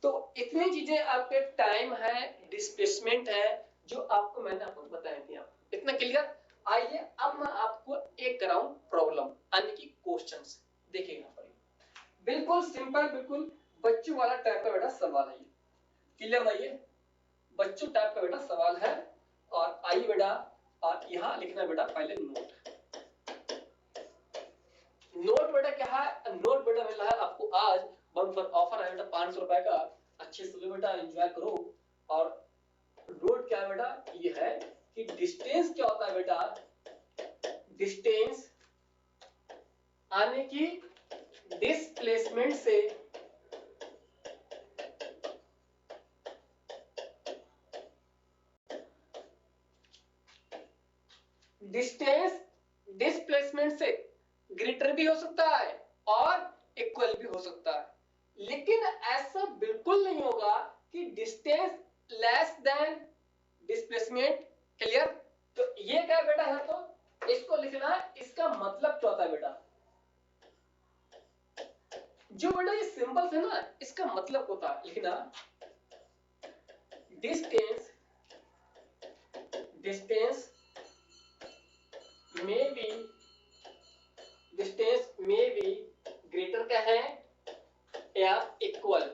तो इतनी चीजें आपके टाइम है, डिस्प्लेसमेंट है, जो आपको मैंने आपको बताई थी। आप इतना क्लियर? आइए अब मैं आपको एक कराऊं प्रॉब्लम, यानी कि क्वेश्चंस। देखिए यहाँ पर बिल्कुल सिंपल, बिल्कुल बच्चों वाला टाइप का बेटा सवाल है ये। क्लियर है? ये बच्चों टाइप का बेटा सवाल है। और आइए बेटा, और यहाँ लिखना बेटा पहले नोट। नोट बेटा क्या है? नोट बेटा मिल रहा है आपको आज बम्पर ऑफर है बेटा 500 रुपए का। अच्छे से लो बेटा, एंजॉय करो। और नोट क्या है बेटा? ये है कि डिस्टेंस क्या होता है बेटा? डिस्टेंस आने की डिस्प्लेसमेंट से डिस्टेंस डिस्प्लेसमेंट से ग्रेटर भी हो सकता है और इक्वल भी हो सकता है। लेकिन ऐसा बिल्कुल नहीं होगा कि distance less than displacement. Clear? तो ये क्या बेटा है? तो इसको लिखना, इसका मतलब क्या होता है बेटा? जो बेटा ये सिंबल्स है ना, इसका मतलब होता है लिखना डिस्टेंस, डिस्टेंस में भी, डिस्टेंस में भी ग्रेटर क्या है या इक्वल?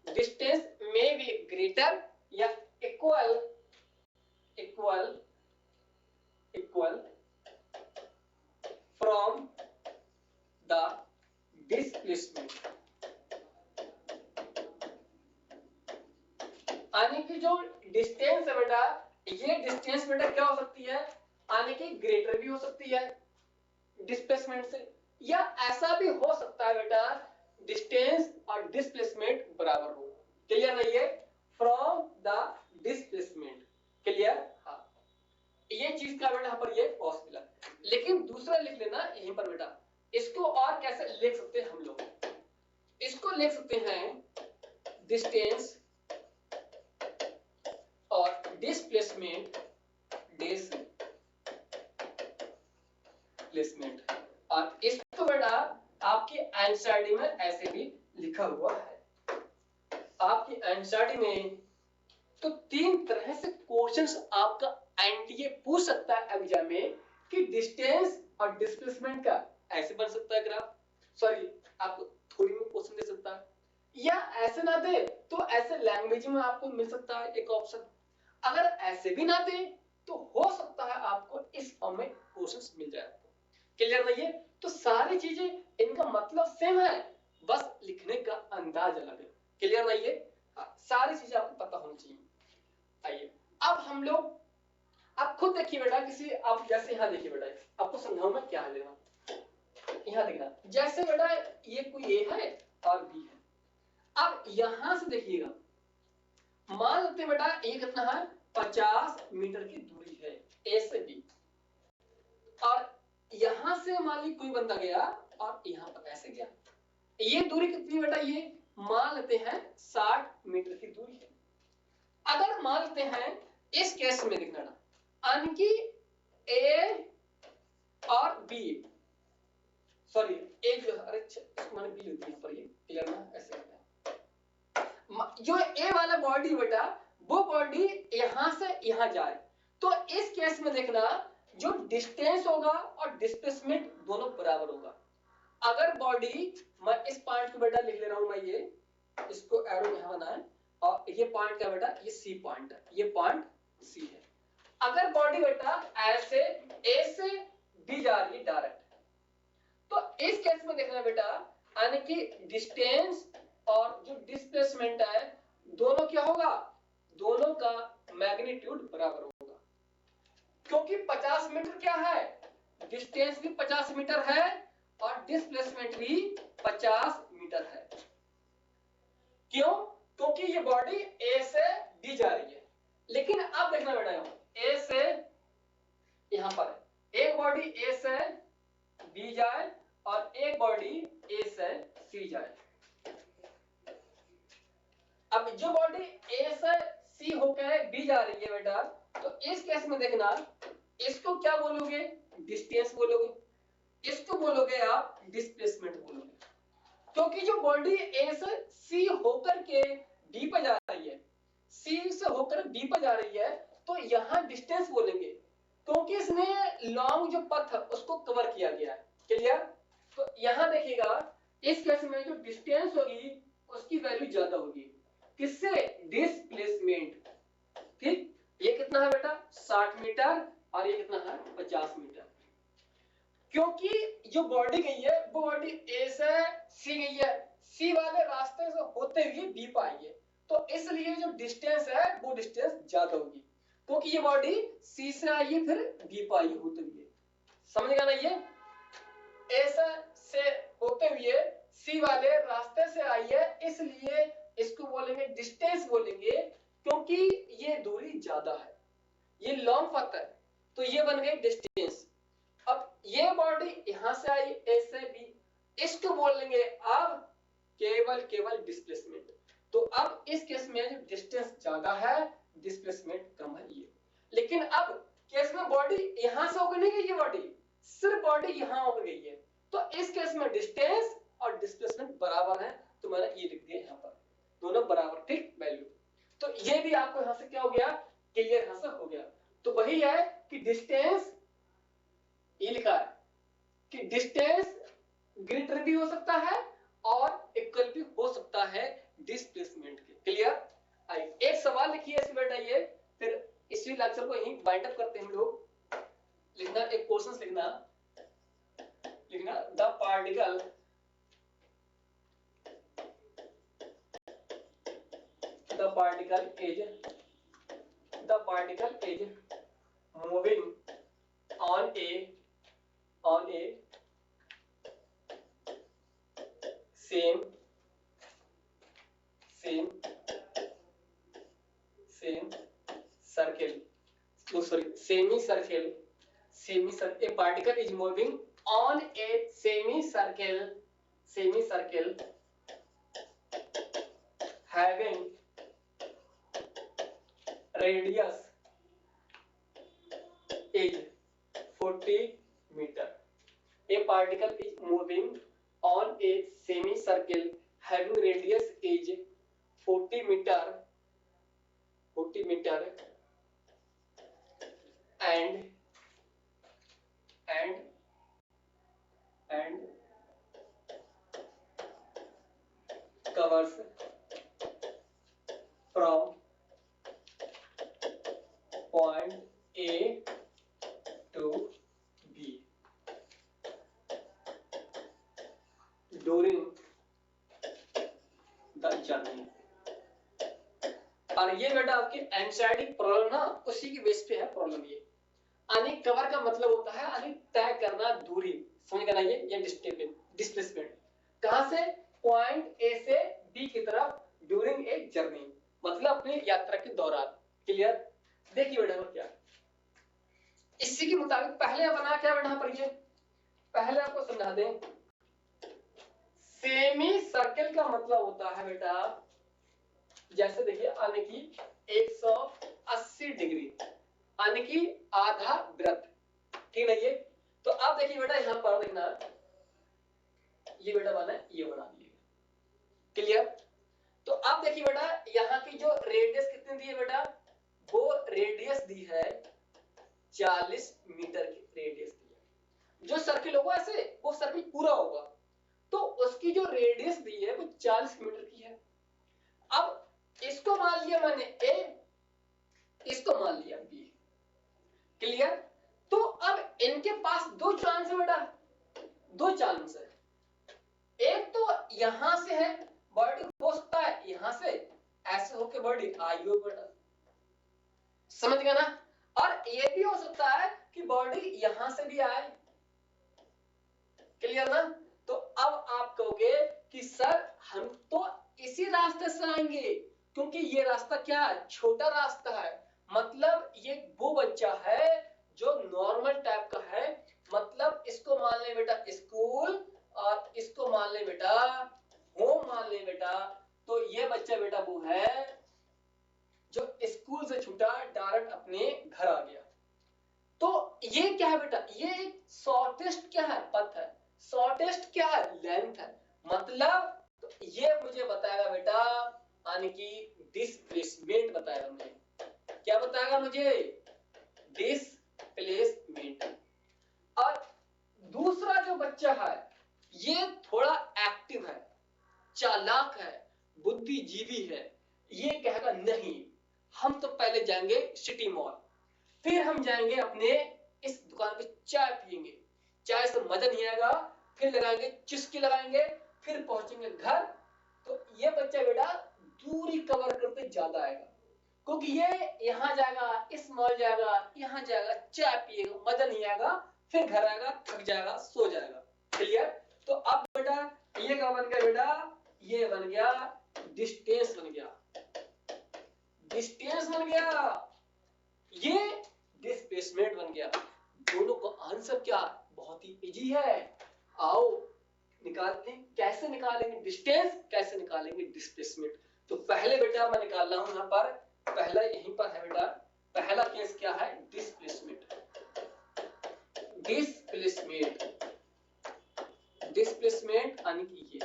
डिस्टेंस में भी ग्रेटर या equal, equal, equal from the displacement. यानी कि जो डिस्टेंस है बेटा, ये डिस्टेंस बेटा क्या हो सकती है? यानी कि ग्रेटर भी हो सकती है डिस्प्लेसमेंट से, या ऐसा भी हो सकता है बेटा डिस्टेंस और डिस्प्लेसमेंट बराबर हो। क्लियर नहीं है? From the displacement. क्लियर? हाँ, ये चीज का बेटा यहाँ पर ये पॉसिबल है। लेकिन दूसरा लिख लेना यहीं पर बेटा, इसको और कैसे लिख सकते हैं हम लोग? इसको लिख सकते हैं डिस्टेंस और डिस्प्लेसमेंट, डिस्प्लेसमेंट। और इसको बेटा आपकी एनसीईआरटी में ऐसे भी लिखा हुआ है। आपकी एनसीईआरटी में तो 3 तरह से क्वेश्चंस आपका एनटीए पूछ सकता है एग्जाम में कि डिस्टेंस और डिस्प्लेसमेंट का ऐसे बन सकता है ग्राफ। सॉरी, आपको थोड़ी में क्वेश्चन दे सकता है, या ऐसे ना दे तो ऐसे लैंग्वेज में आपको मिल सकता है एक ऑप्शन। अगर ऐसे भी ना दे तो हो सकता है आपको इस फॉर्म में क्वेश्चंस मिल जाए। क्लियर नहीं है? तो सारी चीजें इनका मतलब सेम है, बस लिखने का अंदाज अलग है। क्लियर नहीं है? सारी चीजें आपको पता होनी चाहिए। आइए अब हम लोग, आप खुद देखिए बेटा, किसी आप जैसे यहाँ देखिए बेटा, आपको समझाऊं मैं क्या है लेना। यहाँ देखना, जैसे बेटा ये कोई ए है और बी है। अब यहां से देखिएगा, मान लेते बेटा ये कितना है? 50 मीटर की दूरी है ए से बी। और यहां से मान ली कोई बंदा गया और यहां पर ऐसे गया। ये दूरी कितनी बेटा? ये मान लेते हैं 60 मीटर की दूरी है। अगर मान लेते हैं इस केस में देखना, यानी कि ए बॉडी बेटा वो बॉडी यहां से यहां जाए, तो इस केस में देखना जो डिस्टेंस होगा और डिस्प्लेसमेंट दोनों बराबर होगा। अगर बॉडी, मैं इस पॉइंट को बेटा लिख ले रहा हूं, मैं ये इसको एरो यहां बना है और ये पॉइंट क्या बेटा, ये सी पॉइंट है, ये पॉइंट सी है। अगर बॉडी बेटा ऐसे ए से बी जा रही है डायरेक्ट, तो इस केस में देखना बेटा यानी कि डिस्टेंस और जो डिस्प्लेसमेंट है दोनों क्या होगा, दोनों का मैग्नीट्यूड बराबर होगा। क्योंकि 50 मीटर क्या है, डिस्टेंस भी 50 मीटर है और डिस्प्लेसमेंट भी 50 मीटर है। क्यों? क्योंकि ये बॉडी ए से बी जा रही है। लेकिन अब देखना बेटा ए से यहां पर है, एक बॉडी ए से बी जाए और एक बॉडी ए से सी जाए। अब जो बॉडी ए से सी होकर बी जा रही है बेटा, तो इस केस में देखना इसको क्या बोलोगे, डिस्टेंस बोलोगे, इसको बोलोगे आप डिस्प्लेसमेंट बोलोगे। क्योंकि जो बॉडी ए से सी होकर के बी पर जा रही है, सी से होकर बी पर जा रही है, तो यहां डिस्टेंस बोलेंगे क्योंकि इसने लॉन्ग जो पथ उसको कवर किया गया है। क्लियर? तो यहां देखिएगा इस केस में जो डिस्टेंस होगी उसकी वैल्यू ज्यादा होगी, किससे, डिस्प्लेसमेंट। ठीक, ये कितना है बेटा 60 मीटर और ये कितना है 50 मीटर। क्योंकि जो बॉडी गई है वो बॉडी ए से सी गई है, सी वाले रास्ते से होते हुए बी पर आई है, तो इसलिए जो डिस्टेंस है वो डिस्टेंस ज्यादा होगी, क्योंकि ये बॉडी सी से आई है फिर बी पर आई होते हुए। समझेगा ना, ये ए से होते हुए सी वाले रास्ते से आई है, इसलिए इसको बोलेंगे डिस्टेंस बोलेंगे, क्योंकि ये दूरी ज्यादा है, ये लॉन्ग पथ है, तो ये बन गई डिस्टेंस। अब ये बॉडी यहां से आई ए से बी, इसको बोलेंगे अब केवल डिस्प्लेसमेंट। तो अब इस केस में जो डिस्टेंस ज्यादा है डिस्प्लेसमेंट कम है ये। लेकिन अब केस में बॉडी यहां से होकर नहीं गई, ये बॉडी सिर्फ बॉडी यहां होकर गई है, तो इस केस में डिस्टेंस और डिस्प्लेसमेंट बराबर है, तो मैंने ये लिख दिया यहां पर, दोनों बराबर, ठीक, वैल्यू। तो ये भी आपको यहां से क्या हो गया, क्लियर यहां से हो गया। तो वही है कि डिस्टेंस, ये लिखा है कि डिस्टेंस ग्रेटर भी हो सकता है और इक्वल भी हो सकता है डिस्प्लेसमेंट के। क्लियर? आइए एक सवाल लिखिए इसमें बेटा, ये फिर इसी लेक्चर को यहीं वाइंड अप करते हैं हम लोग। लिखना एक क्वेश्चन लिखना the particle is moving on a same circle, a particle is moving on a semicircle having radius is 40 meter. A particle is moving on a semicircle having radius is 40 meter and covers from point A to B during the journey। और ये बेटा आपकी NCERT problem ना उसी की base पे है problem. ये यानी कवर का मतलब होता है यानी तय करना दूरी, समझ गए ना, ये डिस्प्लेसमेंट कहां से, पॉइंट ए से बी की तरफ ड्यूरिंग ए जर्नी, मतलब अपनी यात्रा के दौरान। क्लियर? देखिए बेटा क्या इसी के मुताबिक पहले बना क्या बेटा पर, ये पहले आपको समझा दें, सेमी सर्कल का मतलब होता है बेटा, जैसे देखिए यानी कि 180 डिग्री यानी कि आधा वृत्त, ठीक है। ये तो आप देखिए बेटा यहां पर देखना, ये बेटा बना ये बना दिए। क्लियर? तो अब देखिए बेटा यहाँ की जो रेडियस कितनी दी है बेटा, वो रेडियस दी है 40 मीटर की रेडियस दी है। जो सर्किल होगा ऐसे वो सर्किल पूरा होगा, तो उसकी जो रेडियस दी है वो 40 मीटर की है। अब इसको मान लिया मैंने ए, इसको मान लिया बी। क्लियर? तो अब इनके पास दो चांस है बेटा, दो चांस है। एक तो यहां से है, बॉडी हो सकता है यहां से ऐसे होके बॉडी आई हो बेटा, समझ गया ना? और ये भी हो सकता है कि बॉडी यहां से भी आए। क्लियर ना? तो अब आप कहोगे कि सर हम तो इसी रास्ते से आएंगे, क्योंकि ये रास्ता क्या है, छोटा रास्ता है। मतलब ये वो बच्चा है जो नॉर्मल टाइप का है, मतलब इसको मान ले बेटा स्कूल और इसको मान ले बेटा होम मान ले बेटा। तो ये बच्चा बेटा वो है जो स्कूल से छूटा डायरेक्ट अपने घर आ गया। तो ये क्या है बेटा, ये एक शॉर्टेस्ट क्या है, पथ है। शॉर्टेस्ट क्या है, लेंथ है। मतलब तो ये मुझे बताएगा बेटा, यानी कि डिस्प्लेसमेंट बताएगा मुझे। क्या बताएगा मुझे, डिस्प्लेसमेंट। और दूसरा जो बच्चा है ये थोड़ा एक्टिव है, चालाक है, बुद्धिजीवी है। ये कहेगा नहीं, हम तो पहले जाएंगे सिटी मॉल, फिर हम जाएंगे अपने इस दुकान पे चाय पियेंगे, चाय से मजा नहीं आएगा, फिर लगाएंगे चुस्की लगाएंगे, फिर पहुंचेंगे घर। तो ये बच्चा बेटा दूरी कवर करते ज्यादा आएगा, क्योंकि ये यहां जाएगा, इस मॉल जाएगा, यहां जाएगा, चाय पिएगा, मजा नहीं आएगा, फिर घर आएगा, थक जाएगा, सो जाएगा। क्लियर? तो अब बेटा ये क्या बन गया बेटा, ये बन गया डिस्टेंस बन गया, डिस्टेंस बन गया, ये डिस्प्लेसमेंट बन गया। दोनों का आंसर क्या, बहुत ही इजी है। आओ निकालते हैं, कैसे निकालेंगे डिस्टेंस, कैसे निकालेंगे डिस्प्लेसमेंट। तो पहले बेटा मैं निकाल रहा हूं यहां पर, पहला यहीं पर है बेटा, पहला केस क्या है, डिस्प्लेसमेंट। डिस्प्लेसमेंट, डिस्प्लेसमेंट यानी कि ये।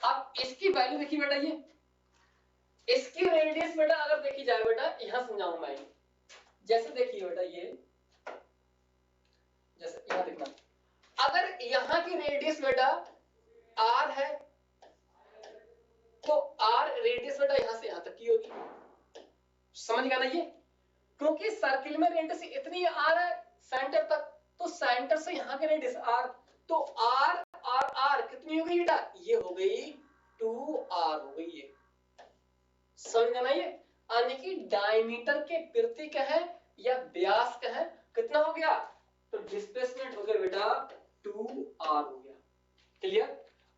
अब इसकी वैल्यू देखिए बेटा, ये इसकी रेडियस बेटा अगर देखी जाए बेटा, यहां समझाऊं मैं, जैसे देखिए बेटा ये, जैसे यहां देखना, अगर यहां की रेडियस बेटा r है, तो r रेडियस बेटा यहां से यहां तक की होगी। समझ गया ना ये? क्योंकि सर्किल में रेडियस इतनी r है सेंटर तक, तो सेंटर से यहां की रेडियस r, तो r और r कितनी हो गई बेटा, ये हो गई 2r हो गई ये। समझ गया ना ये? यानी कि डायमीटर के प्रति क्या है या व्यास क्या है, कितना हो गया, तो डिस्प्लेसमेंट हो गया बेटा 2r हो गया। क्लियर?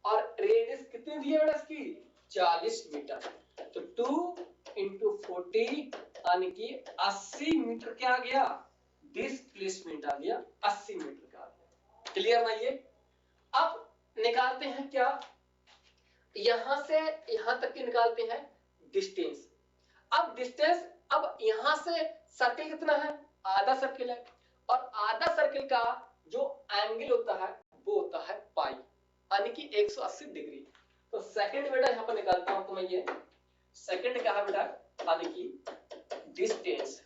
और रेडियस कितनी दी है बेटा इसकी, 40 मीटर, तो 2 × 40 यानी कि 80 मीटर क्या आ गया, डिस्प्लेसमेंट आ गया, 80 मीटर का आ गया। क्लियर ना ये? अब निकालते हैं क्या, यहां से यहां तक की निकालते हैं डिस्टेंस। अब डिस्टेंस, अब यहां से सर्किल कितना है, आधा सर्किल है, और आधा सर्किल का जो एंगल होता है वो होता है पाई, यानी कि 180 डिग्री। तो सेकंड बेटा यहां पर निकालता हूं, तो मैं ये सेकंड क्या है बेटा, यानी कि डिस्टेंस।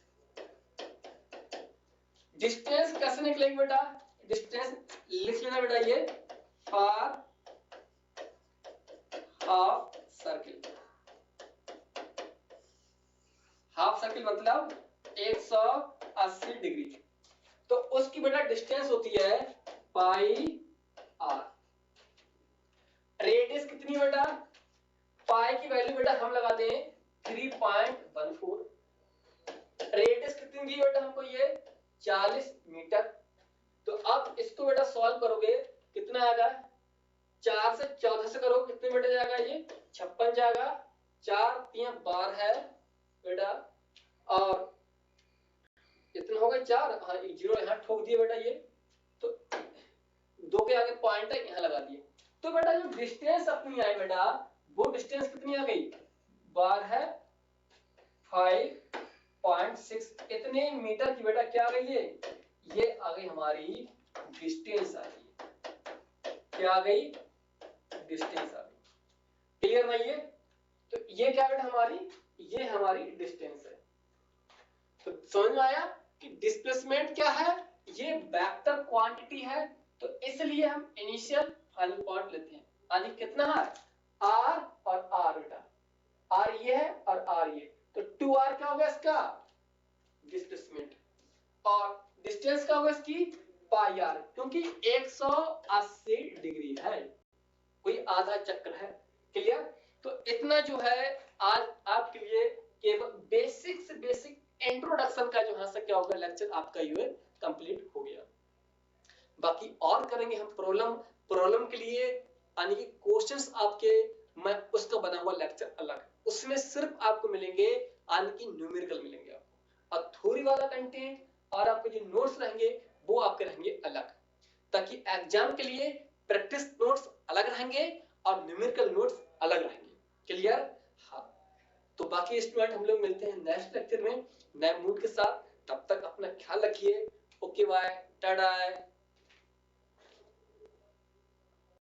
डिस्टेंस कैसे निकलेगी बेटा, डिस्टेंस लिख लेना बेटा, ये for half circle, half circle मतलब 180 डिग्री, तो उसकी बेटा डिस्टेंस होती है पाई आर। रेडियस कितनी बेटा, पाई की वैल्यू बेटा हम लगा दें 3.14, रेडियस कितनी दी बेटा हमको, ये 40 मीटर। तो अब इसको बेटा सॉल्व करोगे कितना आएगा, 4 से 14 से करो कितने बेटा जाएगा, ये 56 जाएगा, 4 3 12 है बेटा, और इतना होगा 4, हाँ एक जीरो यहाँ ठोक दिए बेटा, ये तो 2 के आगे पॉइंट है यहाँ लगा दिए। तो बेटा जो डिस्टेंस अपनी आई बेटा, वो डिस्टेंस कितनी आ गई, बार है 5.6, इतने मीटर की बेटा क्या आ गई, ये आ गई हमारी डिस्टेंस आ गई, क्या आ गई, डिस्टेंस आ गई। क्लियर ना ये? तो ये क्या बेटा हमारी, ये हमारी डिस्टेंस है। तो समझ में आया कि डिस्प्लेसमेंट क्या है, ये वेक्टर क्वांटिटी है। तो इसलिए हम इनिशियल फाइनल पॉइंट लेते हैं। यानी कितना है, r और r बेटा, r ये है और r ये, तो 2r क्या होगा इसका डिस्प्लेसमेंट, और डिस्टेंस क्या होगा इसकी पाई r, क्योंकि 180 डिग्री है, कोई आधा चक्र है। क्लियर। तो इतना जो है आज आपके लिए केवल बेसिक से बेसिक इंट्रोडक्शन का जो यहाँ से क्या होगा लेक्चर आपका ये कंप्लीट हो गया। बाकी और करेंगे हम प्रॉब्लम, प्रॉब्लम के लिए यानी कि क्वेश्चंस आपके, मैं उसका बना हुआ लेक्चर अलग, उसमें सिर्फ आपको मिलेंगे यानी कि न्यूमेरिकल मिलेंगे आपको, और थ्योरी वाला कंटेंट और आपके जो नोट्स रहेंगे वो आपके रहेंगे अलग, ताकि एग्जाम के लिए प्रैक्टिस नोट्स अलग रहेंगे और न्यूमेरिकल नोट्स अलग रहेंगे। क्लियर। हाँ, तो बाकी स्टूडेंट हम लोग मिलते हैं नेक्स्ट लेक्चर में नए मूड के साथ। तब तक अपना ख्याल रखिए। Okay bye, Tata.